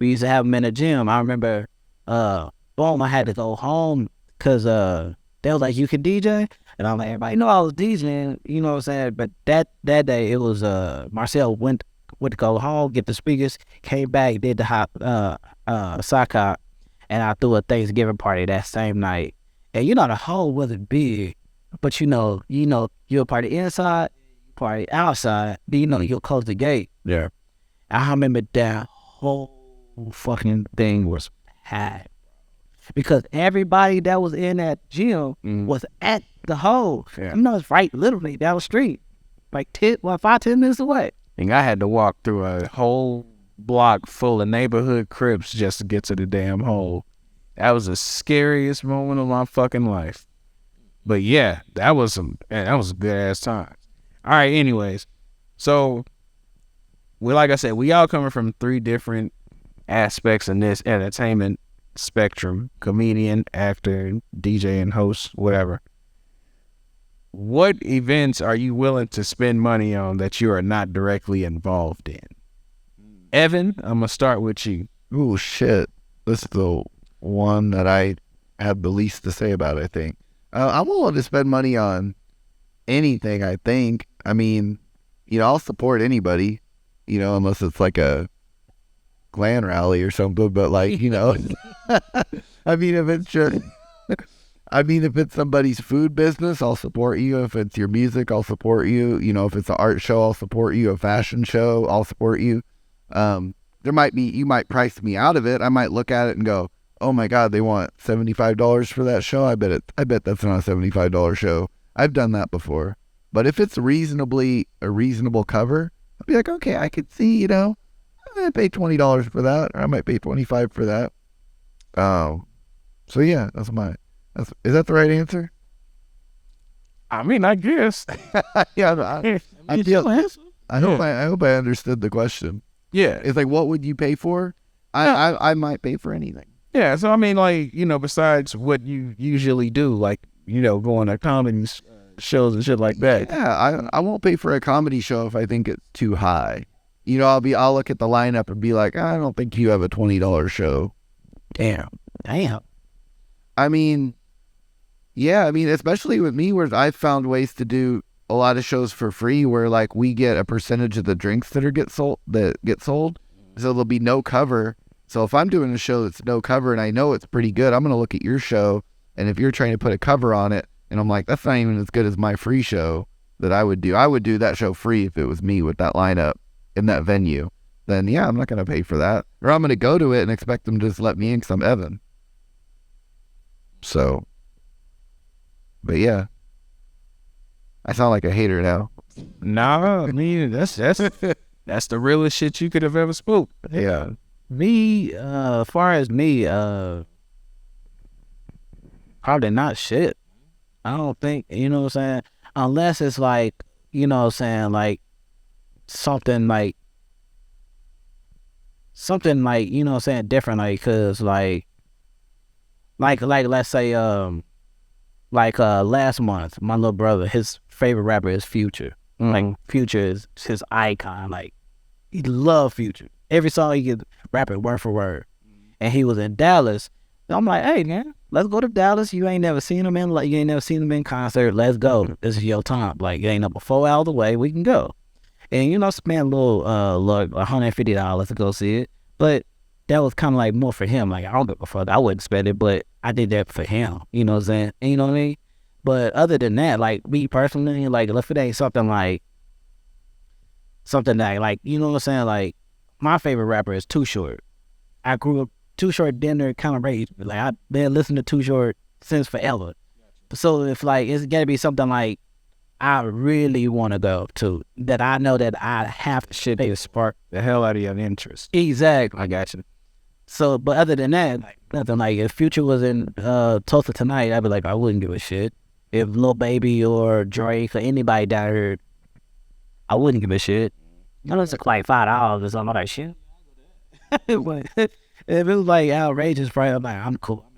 We used to have them in the gym. I remember, boom, I had to go home because they was like, you can DJ? And I'm like, everybody know I was DJing, you know what I'm saying? But that day, it was, Marcel went to go home, get the speakers, came back, did the sock hop, and I threw a Thanksgiving party that same night. And the hole wasn't big, but you'll party inside, party outside, then you'll close the gate. Yeah. I remember that whole fucking thing was packed. Because everybody that was in that gym was at the hole. Yeah. It's right literally down the street. Like 5-10 minutes away. And I had to walk through a whole block full of neighborhood Crips just to get to the damn hole. That was the scariest moment of my fucking life. But yeah, that was a good ass time. All right, anyways. So, like I said, we all coming from 3 different aspects in this entertainment spectrum: comedian, actor, DJ, and host, whatever. What events are you willing to spend money on that you are not directly involved in? Evan, I'm gonna start with you. Oh shit! This is the one that I have the least to say about. I think I'm willing to spend money on anything. I think. I mean, I'll support anybody. Unless it's like a Glam rally or something. But like, I mean, if it's somebody's food business, I'll support you. If it's your music, I'll support you. If it's an art show, I'll support you. A fashion show, I'll support you. You might price me out of it. I might look at it and go, oh my God, they want $75 for that show. I bet that's not a $75 show. I've done that before. But if it's a reasonable cover, I'll be like, okay, I could see, I might pay $20 for that, or I might pay $25 for that. So yeah, is that the right answer? I mean, I guess. Yeah, I hope I understood the question. Yeah. It's like, what would you pay for? I might pay for anything. Yeah, so I mean, like, besides what you usually do, like, going to comedy shows and shit like that. Yeah, I won't pay for a comedy show if I think it's too high. I'll look at the lineup and be like, I don't think you have a $20 show. Damn. I mean, yeah, especially with me, where I've found ways to do a lot of shows for free, where like we get a percentage of the drinks that get sold. So there'll be no cover. So if I'm doing a show that's no cover and I know it's pretty good, I'm gonna look at your show, and if you're trying to put a cover on it, and I'm like, that's not even as good as my free show that I would do. I would do that show free if it was me with that lineup in that venue. then yeah, I'm not going to pay for that. Or I'm going to go to it and expect them to just let me in because I'm Evan. So, but yeah. I sound like a hater now. Nah, I mean, that's the realest shit you could have ever spoke. Yeah. Me, as far as me, probably not shit. I don't think, you know what I'm saying? Unless it's like, you know what I'm saying, like something like, you know what I'm saying, different, like, cause like let's say, last month, my little brother, his favorite rapper is Future. Like, Future is his icon. Like, he loved Future. Every song he could rap it word for word. And he was in Dallas. So I'm like, hey, man, let's go to Dallas. You ain't never seen him in concert. Let's go. This is your time. Like, it ain't up 4 hours away. We can go. And, you know, spend a little, like $150 to go see it. But that was kind of like more for him. Like, I don't give a fuck. I wouldn't spend it, but I did that for him. You know what I'm saying? And you know what I mean? But other than that, like, me personally, like, if it ain't something that, like, you know what I'm saying? Like, my favorite rapper is Too Short. I grew up, Too Short dinner kind of raised me. Like, I've been listening to Too Short since forever. So if, like, it's got to be something like I really want to go to, that I know that I have to pay. Spark the hell out of your interest. Exactly. I got you. So, but other than that, like, nothing. Like, if Future was in Tulsa tonight, I'd be like, I wouldn't give a shit. If Lil Baby or Drake or anybody down here, I wouldn't give a shit. You know, it's like $5 or something like that shit. But if it was like outrageous price, I'm like, I'm cool.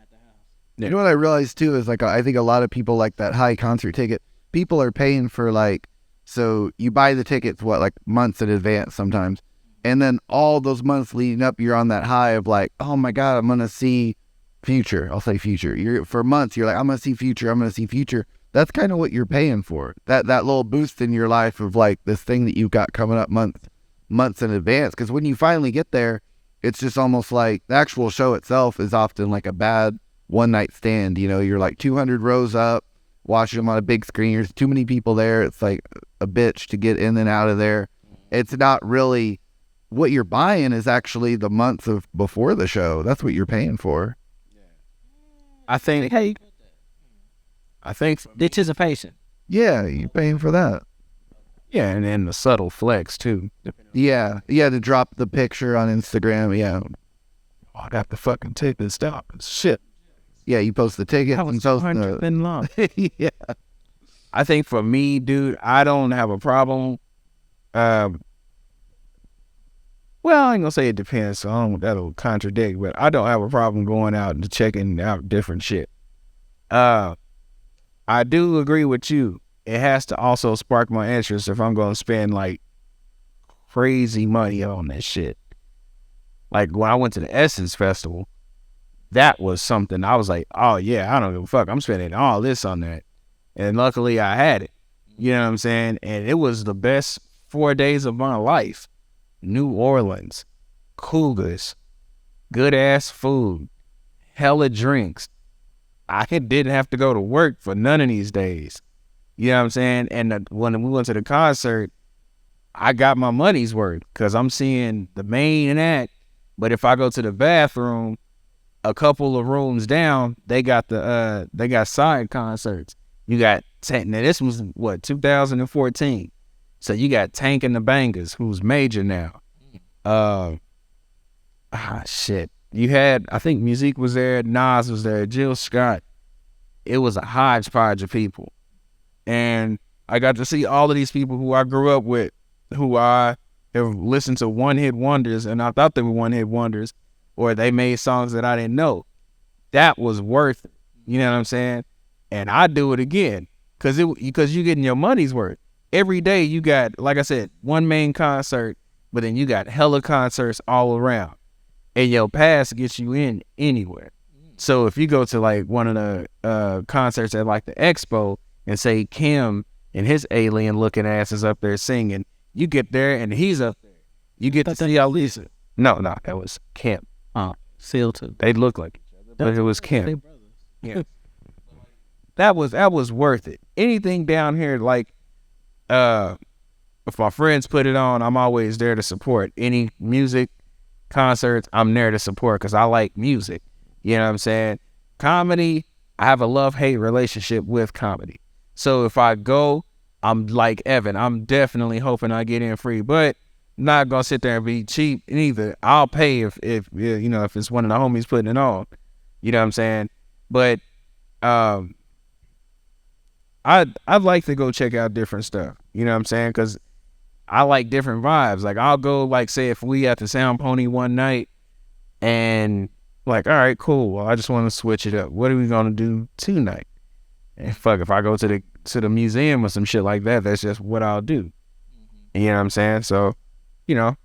You know what I realized too is, like, I think a lot of people like that high concert ticket. People are paying for, like, so you buy the tickets, like months in advance sometimes. And then all those months leading up, you're on that high of like, oh my God, I'm going to see Future. I'll say Future. For months, you're like, I'm going to see Future. I'm going to see Future. That's kind of what you're paying for. That little boost in your life of like this thing that you've got coming up months in advance. Because when you finally get there, it's just almost like the actual show itself is often like a bad one night stand. You know, you're like 200 rows up, watching them on a big screen. There's too many people there. It's like a bitch to get in and out of there. It's not really what you're buying, is actually the months of before the show. That's what you're paying for. I think Anticipation. Yeah, you're paying for that. yeah, and then the subtle flex too. Yeah, to drop the picture on Instagram. Yeah, Oh, I got the fucking ticket. Stop. Shit. yeah, you post the ticket That and was post 200 the. been long. Yeah, I think for me, dude, I don't have a problem. Well, I ain't gonna say it depends. So that'll contradict, but I don't have a problem going out and checking out different shit. I do agree with you. It has to also spark my interest if I'm gonna spend like crazy money on that shit. Like when I went to the Essence Festival, that was something I was like, oh yeah, I don't give a fuck. I'm spending all this on that. And luckily I had it. You know what I'm saying? And it was the best 4 days of my life. New Orleans, cougars, good ass food, hella drinks. I didn't have to go to work for none of these days. You know what I'm saying? And when we went to the concert, I got my money's worth because I'm seeing the main act. But if I go to the bathroom, a couple of rooms down, they got side concerts. You got Tank. Now this was what, 2014. So you got Tank and the Bangers, who's major now. Shit. You had, I think Musique was there, Nas was there, Jill Scott. It was a hodgepodge of people. And I got to see all of these people who I grew up with, who I have listened to one-hit wonders, and I thought they were one-hit wonders, or they made songs that I didn't know. That was worth it. You know what I'm saying? And I do it again, because you're getting your money's worth. Every day you got, like I said, one main concert, but then you got hella concerts all around. And your pass gets you in anywhere. So if you go to like one of the concerts at like the Expo and say Kim and his alien looking ass is up there singing, you get there and he's up there. You get to see Lisa. No, that was Kim. Seal too. They look like each other, but it was Kim. Yeah. That was worth it. Anything down here like if my friends put it on, I'm always there to support. Any music, concerts, I'm there to support because I like music. You know what I'm saying? Comedy, I have a love-hate relationship with comedy. So if I go, I'm like Evan. I'm definitely hoping I get in free, but not gonna sit there and be cheap neither. I'll pay if you know, if it's one of the homies putting it on. You know what I'm saying? But I'd like to go check out different stuff. You know what I'm saying? Because I like different vibes. Like I'll go, like, say if we at the Sound Pony one night and like, all right, cool. Well, I just want to switch it up. What are we gonna do tonight? And fuck, if I go to the museum or some shit like that, that's just what I'll do. You know what I'm saying? So, you know.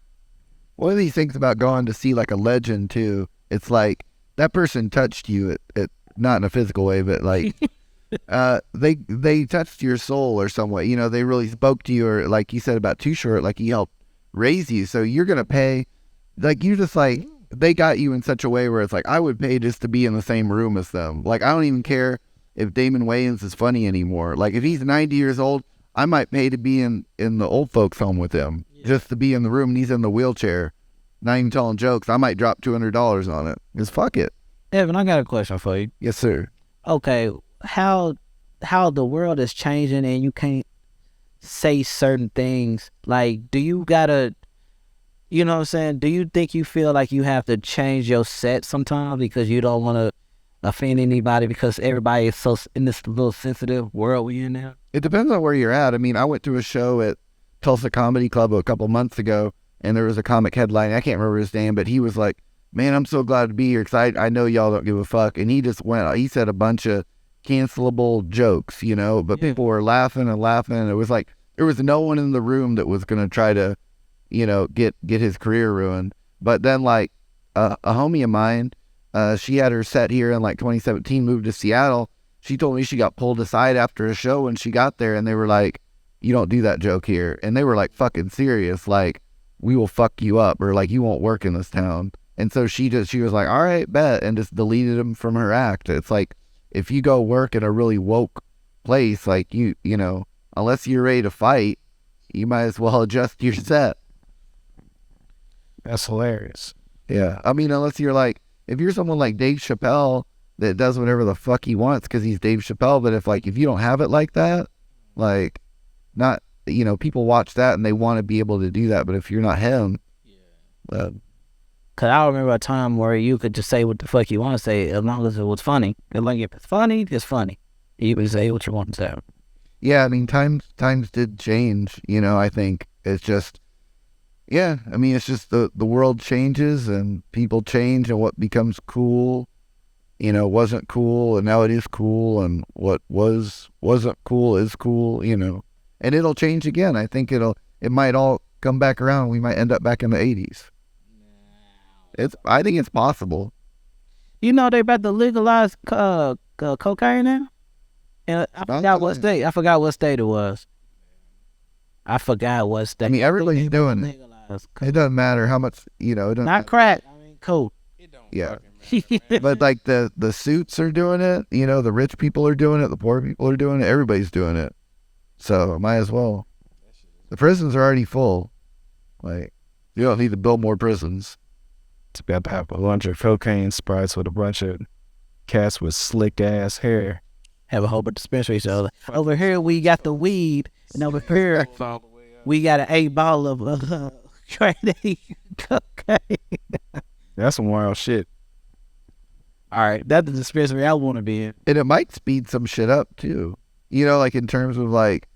One of these things about going to see like a legend too, it's like that person touched you at not in a physical way, but like they touched your soul or some way. You know, they really spoke to you, or like you said about Too Short, like he helped raise you. So you're gonna pay, like you just like they got you in such a way where it's like I would pay just to be in the same room as them. Like I don't even care if Damon Wayans is funny anymore. Like if he's 90 years old, I might pay to be in the old folks home with him, just to be in the room and he's in the wheelchair, not even telling jokes. I might drop $200 on it. Just fuck it. Evan, I got a question for you. Yes, sir. Okay, how the world is changing and you can't say certain things. Like, do you gotta, you know what I'm saying? Do you think you feel like you have to change your set sometimes because you don't want to offend anybody because everybody is so in this little sensitive world we in now? It depends on where you're at. I mean, I went to a show at Tulsa Comedy Club a couple months ago, and there was a comic headline. I can't remember his name, but he was like, man, I'm so glad to be here because I know y'all don't give a fuck. And he just went, he said a bunch of cancelable jokes, you know, but people were laughing and laughing. And it was like, there was no one in the room that was going to try to, you know, get his career ruined. But then like a homie of mine, she had her set here in like 2017, moved to Seattle. She told me she got pulled aside after a show when she got there, and they were like, you don't do that joke here. And they were like fucking serious, like, we will fuck you up, or like, you won't work in this town. And so she was like, all right, bet, and just deleted him from her act. It's like, if you go work in a really woke place, like you know, unless you're ready to fight, you might as well adjust your set. That's hilarious. Yeah. I mean, unless you're like, if you're someone like Dave Chappelle that does whatever the fuck he wants because he's Dave Chappelle, but if you don't have it like that, like, not, you know, people watch that and they want to be able to do that, but if you're not him, Cause I remember a time where you could just say what the fuck you want to say as long as it was funny. And like if it's funny, it's funny. You can say what you want to say. yeah, I mean, times did change, you know. I think it's just, yeah, I mean, it's just the world changes and people change, and what becomes cool, you know, wasn't cool, and now it is cool, and what wasn't cool is cool, you know, and it'll change again. I think it might all come back around. We might end up back in the 80s. I think it's possible. You know they about to legalize cocaine now? And I forgot what state. I forgot what state it was. I forgot what state. I mean, everybody's doing it. Legalized It doesn't matter how much, you know. It doesn't Not crack. I mean, coke. Yeah. But like the suits are doing it, you know, the rich people are doing it, the poor people are doing it, everybody's doing it. So might as well. The prisons are already full. Like, you don't need to build more prisons. It's about to have a bunch of cocaine sprites with a bunch of cats with slick ass hair. Have a whole bunch of dispensaries. So over here we got the weed, and over here we got an 8 ball of cocaine. That's some wild shit. All right, that's the dispensary I want to be in. And it might speed some shit up too. You know, like in terms of like,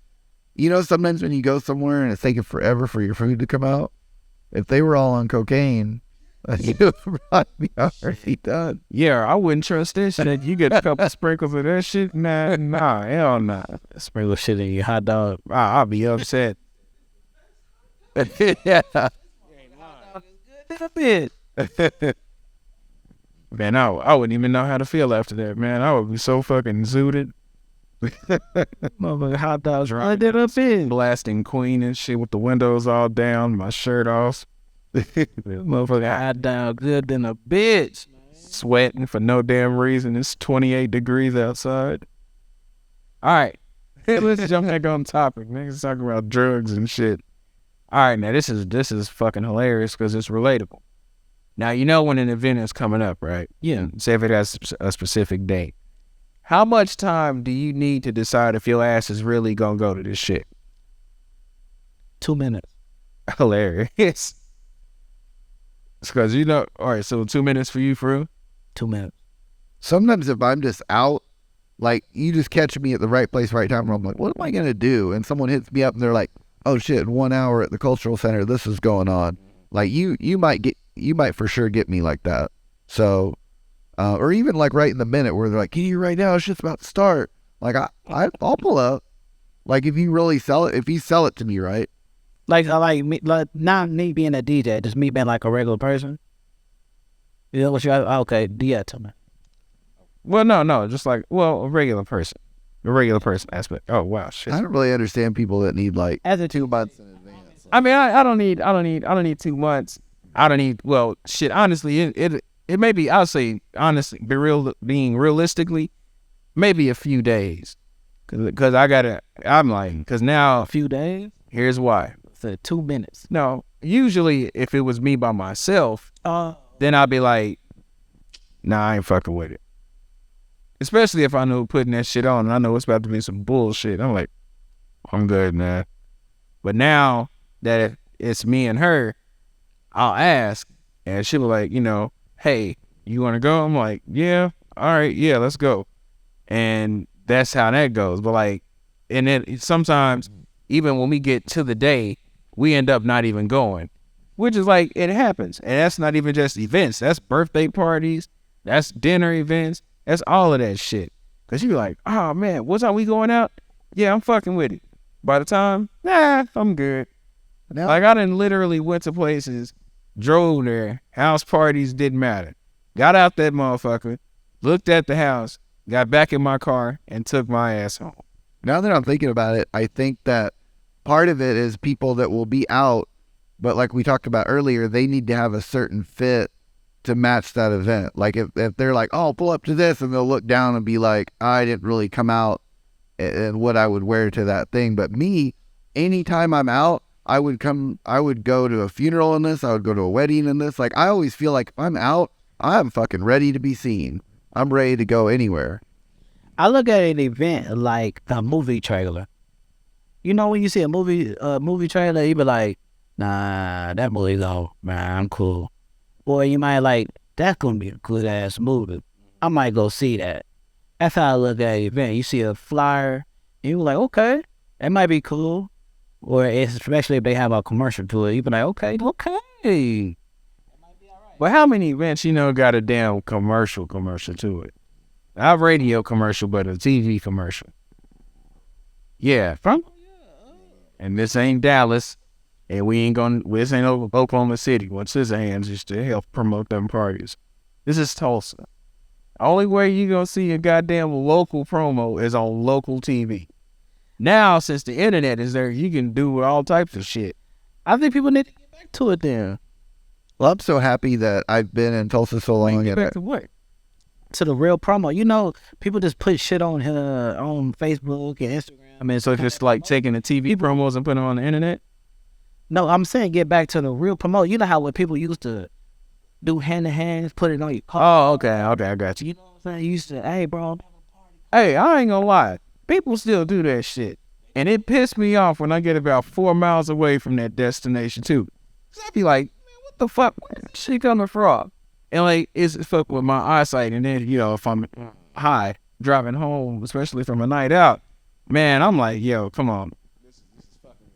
you know, sometimes when you go somewhere and it's taking forever for your food to come out, if they were all on cocaine, you would probably be already done. Yeah, I wouldn't trust that shit. You get a couple sprinkles of that shit? Nah, hell nah. Sprinkle shit in your hot dog. I'll be upset. Yeah. Man, I wouldn't even know how to feel after that, man. I would be so fucking zooted. Motherfucking hot dogs right there up in. Blasting Queen and shit with the windows all down, my shirt off. Motherfucking hot dog good than a bitch. Sweating for no damn reason. It's 28 degrees outside. All right. Let's jump back on topic. Niggas talking about drugs and shit. All right, now this is fucking hilarious because it's relatable. Now you know when an event is coming up, right? Yeah. Say if it has a specific date. How much time do you need to decide if your ass is really gonna go to this shit? 2 minutes. Hilarious. It's because all right, so 2 minutes for you, for real? 2 minutes. Sometimes if I'm just out, like you just catch me at the right place, right time, where I'm like, what am I gonna do? And someone hits me up and they're like, oh shit, in 1 hour at the cultural center, this is going on. Like you might for sure get me like that. So, or even like right in the minute where they're like, can you right now? It's just about to start. Like I'll pull up. Like if you really sell it, if you sell it to me, right? Like me, like not me being a DJ, just me being like a regular person. You know what you? Okay, yeah, tell me. Well, no, just like a regular person. The regular person aspect. Oh wow, shit. I don't really understand people that need like As a 2 months in advance. I mean, I don't need 2 months. I don't need, well, shit, honestly, it may be, I'll say, honestly, being realistically, maybe a few days. Cause cause now, a few days. here's why. So 2 minutes. No, usually if it was me by myself, then I'd be like, nah, I ain't fucking with it. Especially if I know putting that shit on and I know it's about to be some bullshit. I'm like, I'm good, man. But now that it's me and her, I'll ask, and she'll be like, hey, you want to go? I'm like, yeah, all right, yeah, let's go. And that's how that goes. But like, and then sometimes, even when we get to the day, we end up not even going, which is like, it happens. And that's not even just events. That's birthday parties. That's dinner events. That's all of that shit. Because you be like, oh, man, what time we going out? Yeah, I'm fucking with it. By the time, nah, I'm good. Now, Like, I done literally went to places, drove there, house parties didn't matter. Got out that motherfucker, looked at the house, got back in my car, and took my ass home. now that I'm thinking about it, I think that part of it is people that will be out, but like we talked about earlier, they need to have a certain fit to match that event. Like if they're like, oh, pull up to this, and they'll look down and be like, I didn't really come out and what I would wear to that thing. But me, anytime I'm out, I would go to a funeral in this, I would go to a wedding in this. Like I always feel like if I'm out, I'm fucking ready to be seen. I'm ready to go anywhere. I look at an event like a movie trailer. You know, when you see a movie trailer, you be like, nah, that movie's off, man, I'm cool. Or you might like, that's gonna be a good ass movie. I might go see that. That's how I look at an event. You see a flyer, and you're like, okay, that might be cool. Or especially if they have a commercial to it, you be like, okay. But how many events, got a damn commercial to it? Not a radio commercial, but a TV commercial. Yeah, and this ain't Dallas, and this ain't Oklahoma City. What's his hands used to help promote them parties. This is Tulsa. Only way you gonna see a goddamn local promo is on local TV. Now, since the internet is there, you can do all types of shit. I think people need to get back to it then. Well, I'm so happy that I've been in Tulsa so long. Get back to what? To the real promo. You know, people just put shit on Facebook and Instagram. I mean, so just like taking the TV promos and putting them on the internet? No, I'm saying get back to the real promo. You know how when people used to do hand in hands, put it on your car. Oh, okay, I got you. You know what I'm saying? You used to, hey, bro. Hey, I ain't gonna lie. People still do that shit. And it pissed me off when I get about 4 miles away from that destination, too. So I be like, man, what the fuck? Where's that shit coming from? And like, it's fuck with my eyesight. And then, if I'm high, driving home, especially from a night out, man, I'm like, yo, come on.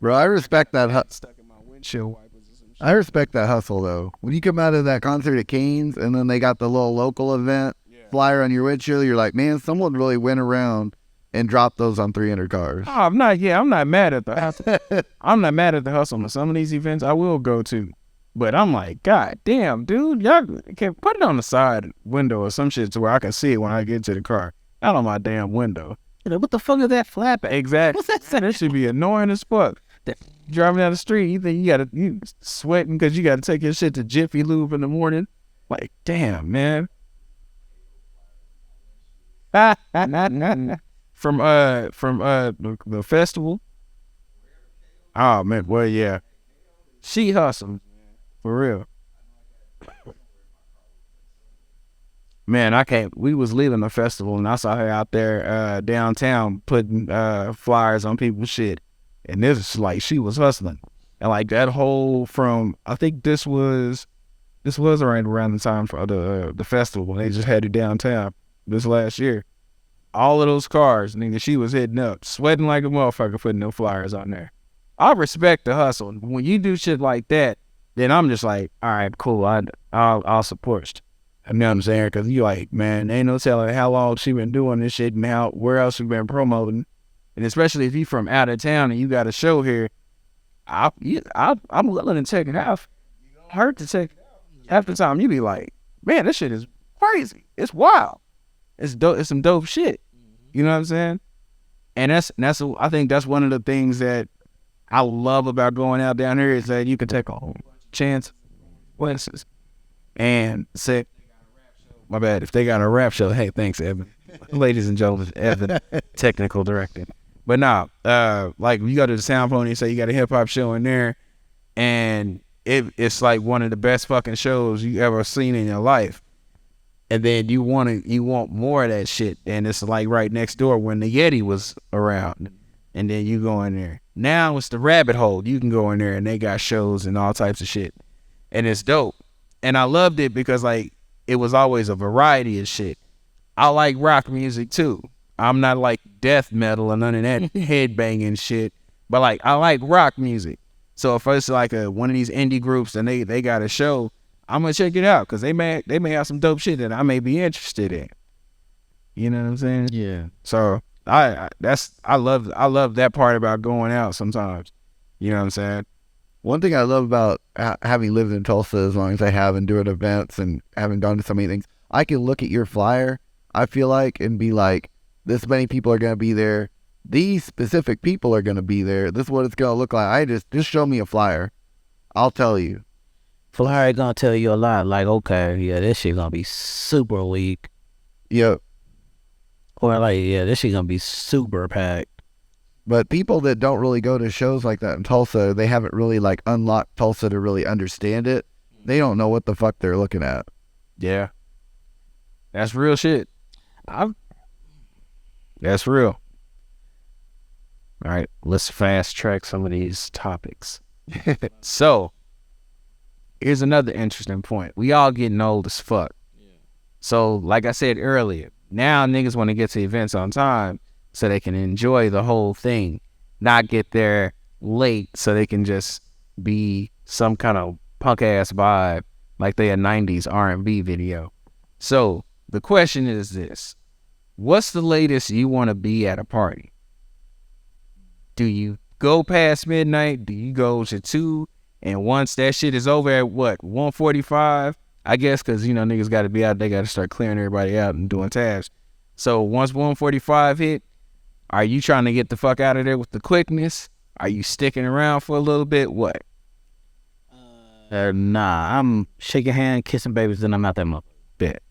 Bro, I respect that. Stuck in my windshield wipers or some shit. I respect that hustle though. When you come out of that concert at Cane's and then they got the little local event flyer on your windshield, you're like, man, someone really went around and dropped those on 300 cars. Oh, I'm not mad at the hustle. I'm not mad at the hustle. Some of these events I will go to. But I'm like, God damn, dude, y'all can put it on the side window or some shit to where I can see it when I get to the car. Not on my damn window. What the fuck is that flapping? Exactly. That should be annoying as fuck. Driving down the street, you think you sweating because you got to take your shit to Jiffy Lube in the morning. Like, damn, man. From the festival. Oh man, well yeah. She hustles, for real. Man, I can't. We was leaving the festival, and I saw her out there downtown putting flyers on people's shit, and this is like she was hustling, and like that whole from I think this was right around the time for the festival when they just had it downtown this last year. All of those cars, nigga, she was hitting up, sweating like a motherfucker, putting no flyers on there. I respect the hustle. When you do shit like that, then I'm just like, all right, cool. I'll support. You know what I'm saying? Because you like, man, ain't no telling how long she been doing this shit and where else she been promoting. And especially if you from out of town and you got a show here, I'm willing to take it out. Hurt to take it out. Half the time you be like, man, this shit is crazy. It's wild. It's dope. It's some dope shit. You know what I'm saying? And that's I think that's one of the things that I love about going out down here is that you can take a whole chance, and say, my bad, if they got a rap show, hey, thanks, Evan. Ladies and gentlemen, Evan, technical directing. But nah, like you go to the Sound Pony and say you got a hip hop show in there, and it's like one of the best fucking shows you ever seen in your life. And then you want more of that shit, and it's like right next door when the Yeti was around, and then you go in there. Now it's the Rabbit Hole. You can go in there and they got shows and all types of shit, and it's dope. And I loved it because like it was always a variety of shit. I like rock music too. I'm not like death metal and none of that headbanging shit, but like I like rock music. So if it's like one of these indie groups and they got a show, I'm gonna check it out because they may have some dope shit that I may be interested in. You know what I'm saying? Yeah. So I love that part about going out sometimes. You know what I'm saying? One thing I love about having lived in Tulsa as long as I have and doing events and having gone to so many things, I can look at your flyer, I feel like, and be like, this many people are going to be there. These specific people are going to be there. This is what it's going to look like. Just show me a flyer. I'll tell you. Flyer ain't gonna tell you a lot. Like, okay, yeah, this shit gonna be super weak. Yep. Or like, yeah, this shit gonna be super packed. But people that don't really go to shows like that in Tulsa, they haven't really like unlocked Tulsa to really understand it. They don't know what the fuck they're looking at. Yeah. That's real shit. That's real. All right, let's fast track some of these topics. So, here's another interesting point. We all getting old as fuck. So, like I said earlier, now niggas want to get to events on time so they can enjoy the whole thing, not get there late so they can just be some kind of punk ass vibe like they a 90s R&B video. So, the question is this. What's the latest you want to be at a party? Do you go past midnight? Do you go to 2? And once that shit is over at what, 1:45? I guess because, you know, niggas got to be out. They got to start clearing everybody out and doing tasks. So once 1:45 hit, are you trying to get the fuck out of there with the quickness? Are you sticking around for a little bit? What? Nah, I'm shaking hand, kissing babies, then I'm out that motherfucker. Bet.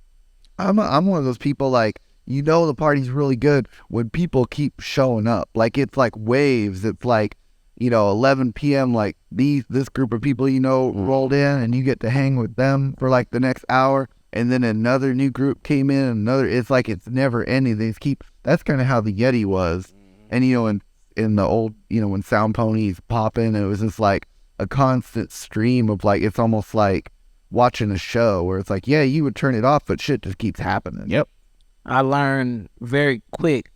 I'm one of those people like, you know, the party's really good when people keep showing up. Like, it's like waves. It's like, you know, 11 p.m. like this group of people, you know, rolled in and you get to hang with them for like the next hour. And then another new group came in, it's like it's never ending. That's kind of how the Yeti was. And, you know, in the old, you know, when Sound Pony's popping, it was just like a constant stream of like, it's almost like watching a show where it's like, yeah, you would turn it off, but shit just keeps happening. Yep. I learned very quick,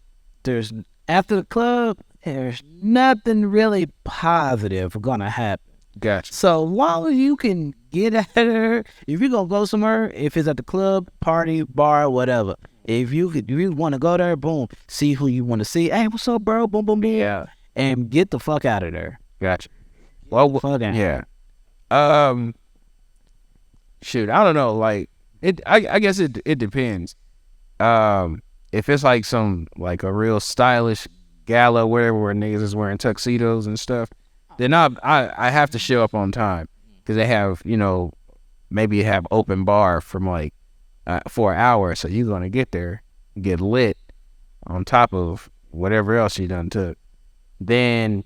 after the club, there's nothing really positive gonna happen. Gotcha. So long as you can get out of there, if you're gonna go somewhere, if it's at the club, party, bar, whatever, if you want to go there, boom, see who you want to see. Hey, what's up, bro? Boom, boom, boom. Yeah. And get the fuck out of there. Gotcha. Well, yeah. Shoot, I don't know. Like I guess it depends. If it's like some like a real stylish gala, whatever, where niggas is wearing tuxedos and stuff, then I have to show up on time because they have, you know, maybe have open bar from like for an hour, so you're gonna get there, get lit on top of whatever else you done took. Then,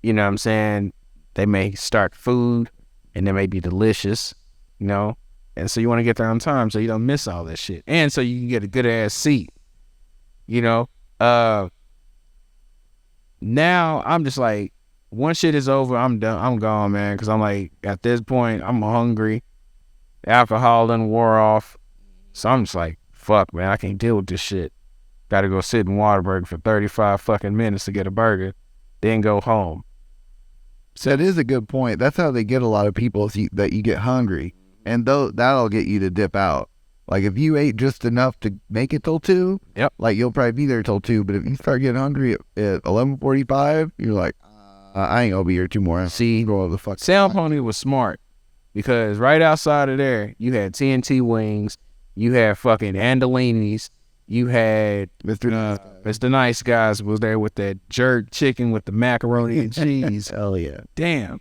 you know what I'm saying, They may start food, and they may be delicious, you know. And so you want to get there on time so you don't miss all that shit, and so you can get a good ass seat, you know. Now I'm just like, once shit is over, I'm done. I'm gone, man, because I'm like, at this point, I'm hungry. Alcohol done wore off, so I'm just like, fuck, man, I can't deal with this shit. Gotta go sit in Whataburger for 35 fucking minutes to get a burger, then go home. So that is a good point. That's how they get a lot of people, is that you get hungry, and that'll get you to dip out. Like if you ate just enough to make it till 2, Yep. like you'll probably be there till 2. But if you start getting hungry at 11:45, you're like, I ain't gonna be here 2 more hours. See, Go over the fuck. Sound Pony was smart because right outside of there, you had TNT Wings, you had fucking Andolini's, you had Mr. Nice Guys was there with that jerk chicken with the macaroni and cheese. Hell yeah. Damn.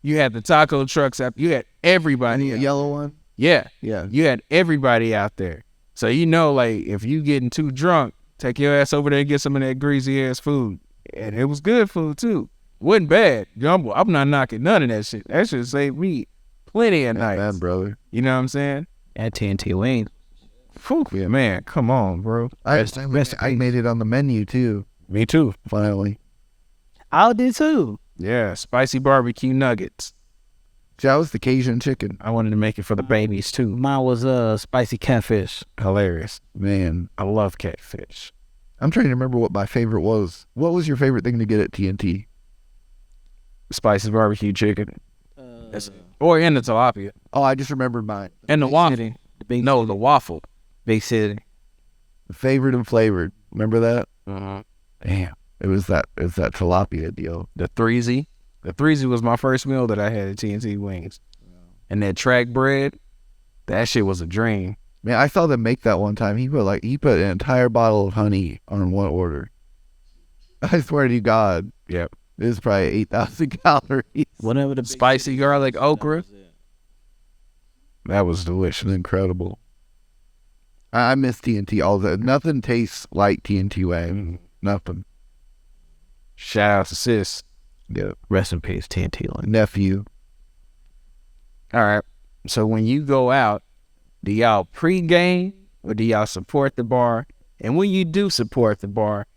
You had the taco trucks up. You had everybody. The yellow one. Yeah. Yeah. You had everybody out there. So you know, like, if you getting too drunk, take your ass over there and get some of that greasy ass food. And it was good food too. Wasn't bad. I'm not knocking none of that shit. That shit saved me plenty of nights. Bad, brother. You know what I'm saying? At TNT Wings. Whew, yeah, man, come on, bro. I made it on the menu too. Me too. Finally. I did too. Yeah, spicy barbecue nuggets. See, that was the Cajun chicken. I wanted to make it for the babies too. Mine was spicy catfish. Hilarious. Man, I love catfish. I'm trying to remember what my favorite was. What was your favorite thing to get at TNT? Spicy barbecue chicken. Or in the tilapia. Oh, I just remembered mine. And the waffle. The waffle. Big City. Favored and flavored. Remember that? Uh-huh. Damn. It was that tilapia deal. The threezy. The threezy was my first meal that I had at TNT Wings. And that track bread, that shit was a dream. Man, I saw them make that one time. He put an entire bottle of honey on one order. I swear to God. Yep. It was probably 8,000 calories. Whatever the Spicy garlic okra. That was delicious. It was incredible. I miss TNT all the nothing tastes like TNT Wings. Nothing. Shout out to sis. Yep. Rest in peace, TNT. Nephew. All right. So when you go out, do y'all pregame or do y'all support the bar? And when you do support the bar,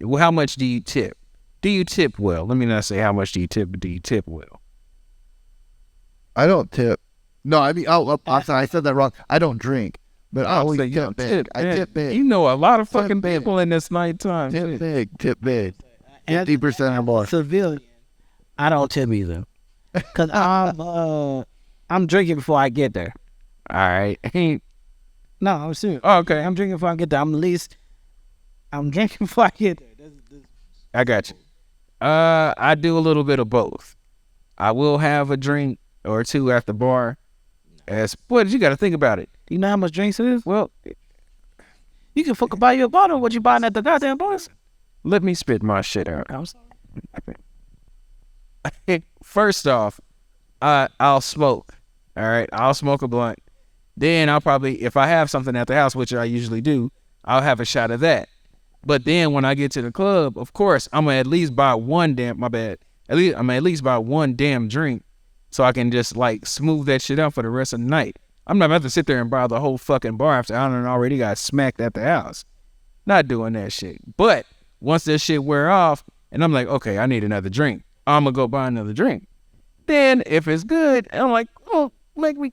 how much do you tip? Do you tip well? Let me not say how much do you tip, but do you tip well? I don't tip. No, I mean, I'm sorry, I said that wrong. I don't drink, but I always So you tip don't big. I tip big. You know a lot of fucking big. people in this nighttime. Tip big. Tip big. 50% or more. Civilian. I don't tip either. Because I'm drinking before I get there. All right. No, I'm serious. Oh, okay. I'm drinking before I get there. I'm drinking before I get there. I got you. I do a little bit of both. I will have a drink or two at the bar. But you got to think about it. Do you know how much drinks it is? Well, You can fucking buy you a bottle of what you buying at the goddamn bar. let me spit my shit out. I'm sorry. First off, I'll smoke. All right, I'll smoke a blunt. Then I'll probably, if I have something at the house, which I usually do, I'll have a shot of that. But then when I get to the club, of course, I'm gonna at least buy one damn. My bad. I'm gonna at least buy one damn drink, so I can just like smooth that shit out for the rest of the night. I'm not about to sit there and buy the whole fucking bar after I done already got smacked at the house. Not doing that shit. But once that shit wear off, and I'm like, okay, I need another drink. I'm gonna go buy another drink. Then if it's good, I'm like, oh,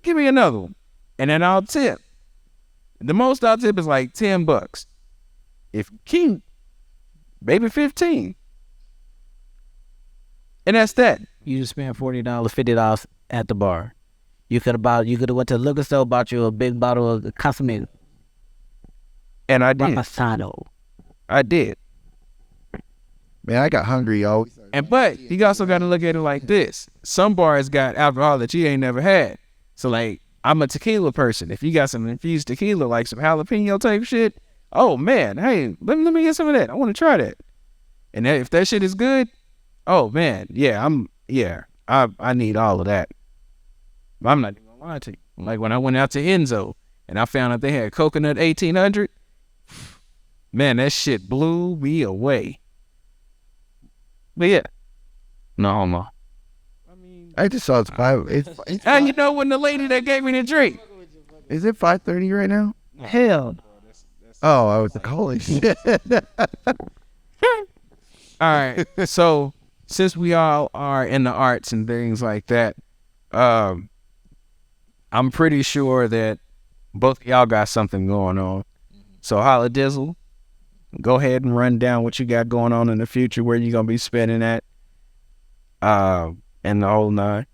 give me another one, and then I'll tip. The most I'll tip is like $10. If cute, maybe 15, and that's that. You just spent $40, $50 at the bar. You could have went to the liquor store, bought you a big bottle of Casamigos. And I did. Reposado. I did. Man, I got hungry, y'all. But you also got to look at it like this. Some bars got alcohol that you ain't never had. So, like, I'm a tequila person. If you got some infused tequila, like some jalapeno type shit, oh, man, hey, let me get some of that. I want to try that. And if that shit is good, oh, man, I need all of that. I'm not even going to lie to you. Like, when I went out to Enzo and I found out they had coconut 1800, man, that shit blew me away. But yeah, no homo. I just saw it's 5. And you know when the lady that gave me the drink. Is it 5:30 right now? Hell. Oh, I was like, holy shit. All right. So since we all are in the arts and things like that, I'm pretty sure that both of y'all got something going on. So Holladizzle, go ahead and run down what you got going on in the future, where you gonna be spending that, and the whole nine.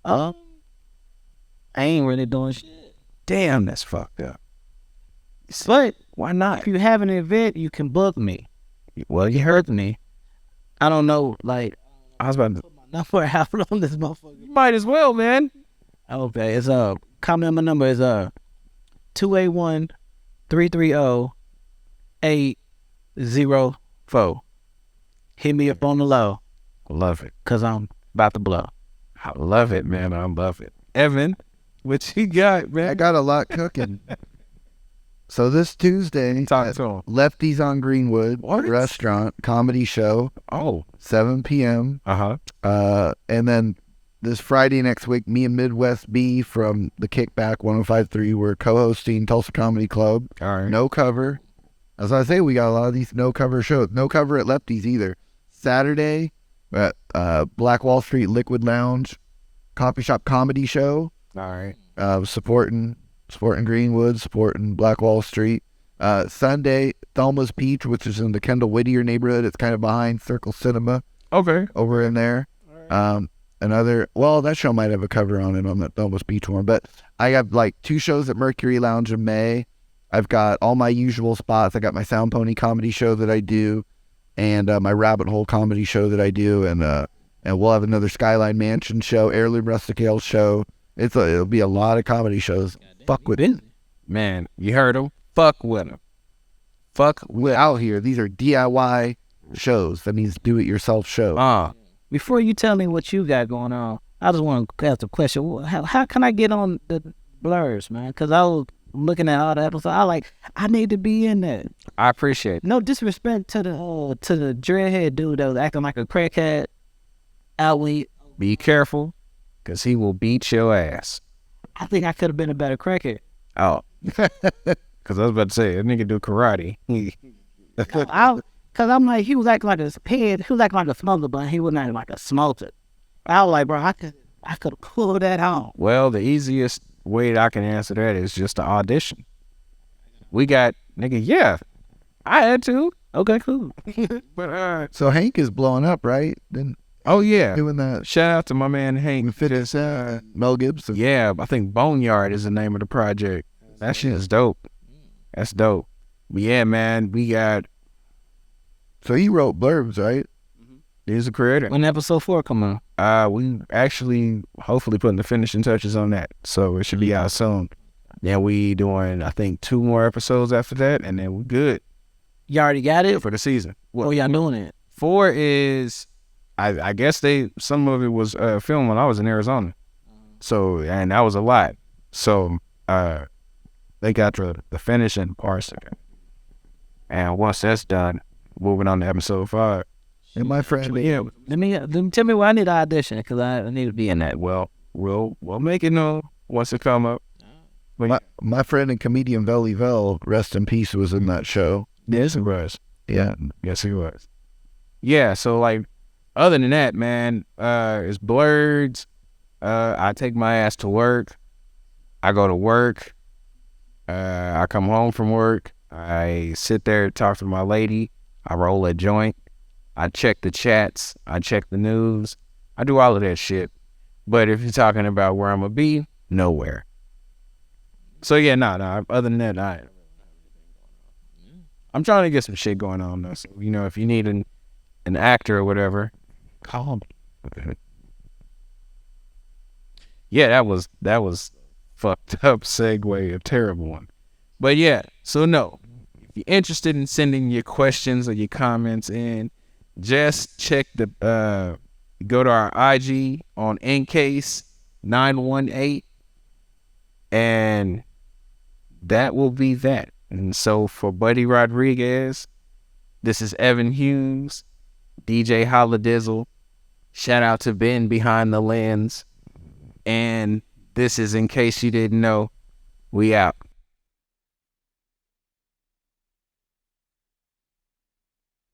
I ain't really doing shit. Damn, that's fucked up. But Why not? if you have an event, you can book me. Well, you heard me. I don't know, like, I was about to. my number out on this motherfucker. Might as well, man. Okay, it's comment on my number is 281-330-804. Hit me up on the low, Love it. cause I'm about to blow. I love it, man. I love it. Evan, what you got, man? I got a lot cooking. So this Tuesday, Talk at to him. Lefties on Greenwood What? restaurant, comedy show, Oh. 7 p.m. And then this Friday next week, me and Midwest B from the Kickback 105.3, we're co-hosting Tulsa Comedy Club. All right. No cover. As I say, we got a lot of these no cover shows. No cover at Lefties either. Saturday at Black Wall Street Liquid Lounge Coffee Shop Comedy Show. All right. Supporting Greenwood, supporting Black Wall Street. Sunday, Thelma's Peach, which is in the Kendall Whittier neighborhood. It's kind of behind Circle Cinema Okay. over in there. That show might have a cover on it on that Thelma's Beach one, but I have like 2 shows at Mercury Lounge in May. I've got all my usual spots. I got my Sound Pony comedy show that I do, and my Rabbit Hole comedy show that I do, and we'll have another Skyline Mansion show, Heirloom Rustic Ale show. It'll be a lot of comedy shows. Fuck with it. Man, you heard him. Fuck with him. Fuck with Out here, these are DIY shows. That means do-it-yourself show. Before you tell me what you got going on, I just want to ask a question. How can I get on the blurs, man? Because I was looking at all the episodes. I need to be in there. I appreciate it. No disrespect to the dreadhead dude that was acting like a crackhead out when he, Be careful, because he will beat your ass. I think I could have been a better crackhead. Oh. Because I was about to say, that nigga do karate. Cause I'm like, he was acting like a head, he was acting like a smuggler, but he wasn't acting like a smelter. I was like, bro, I could have pulled that on. Well, the easiest way that I can answer that is just to audition. We got, nigga, yeah, I had to. Okay, cool. But, So Hank is blowing up, right? Then oh, yeah. doing that. Shout out to my man Hank. Fitness, Mel Gibson. Yeah, I think Boneyard is the name of the project. That shit is dope. That's dope. But yeah, man, we got, So he wrote blurbs, right? he's a creator. When episode 4 come on? We actually hopefully putting the finishing touches on that. So it should be out soon. Then we doing, I think, 2 more episodes after that, and then we're good You already got it? for the season. Or y'all doing it? 4 is, I guess some of it was filmed when I was in Arizona. So, and that was a lot. So, they got the finishing parts of it. And once that's done, moving on to episode 5. And my friend, Yeah, Let me tell me where I need to audition, because I need to be in that. well, we'll make it known once it come up. But my friend and comedian Veli Vel, rest in peace, was in that show. yes, it was. Yeah. Yes, he was. Yeah, so like, other than that, man, it's blurs. I take my ass to work. I go to work. I come home from work. I sit there, talk to my lady. I roll a joint. I check the chats. I check the news. I do all of that shit. But if you're talking about where I'm going to be, nowhere. So yeah, nah. Other than that, I'm trying to get some shit going on though. So, if you need an actor or whatever, call me. Yeah, that was fucked up segue, a terrible one. But yeah, so no. If you're interested in sending your questions or your comments in, just check go to our IG on Ncase918, and that will be that. And so for Buddy Rodriguez, this is Evan Hughes, DJ Holladizzle, Shout out to Ben behind the lens. And this is In Case You Didn't Know. We out.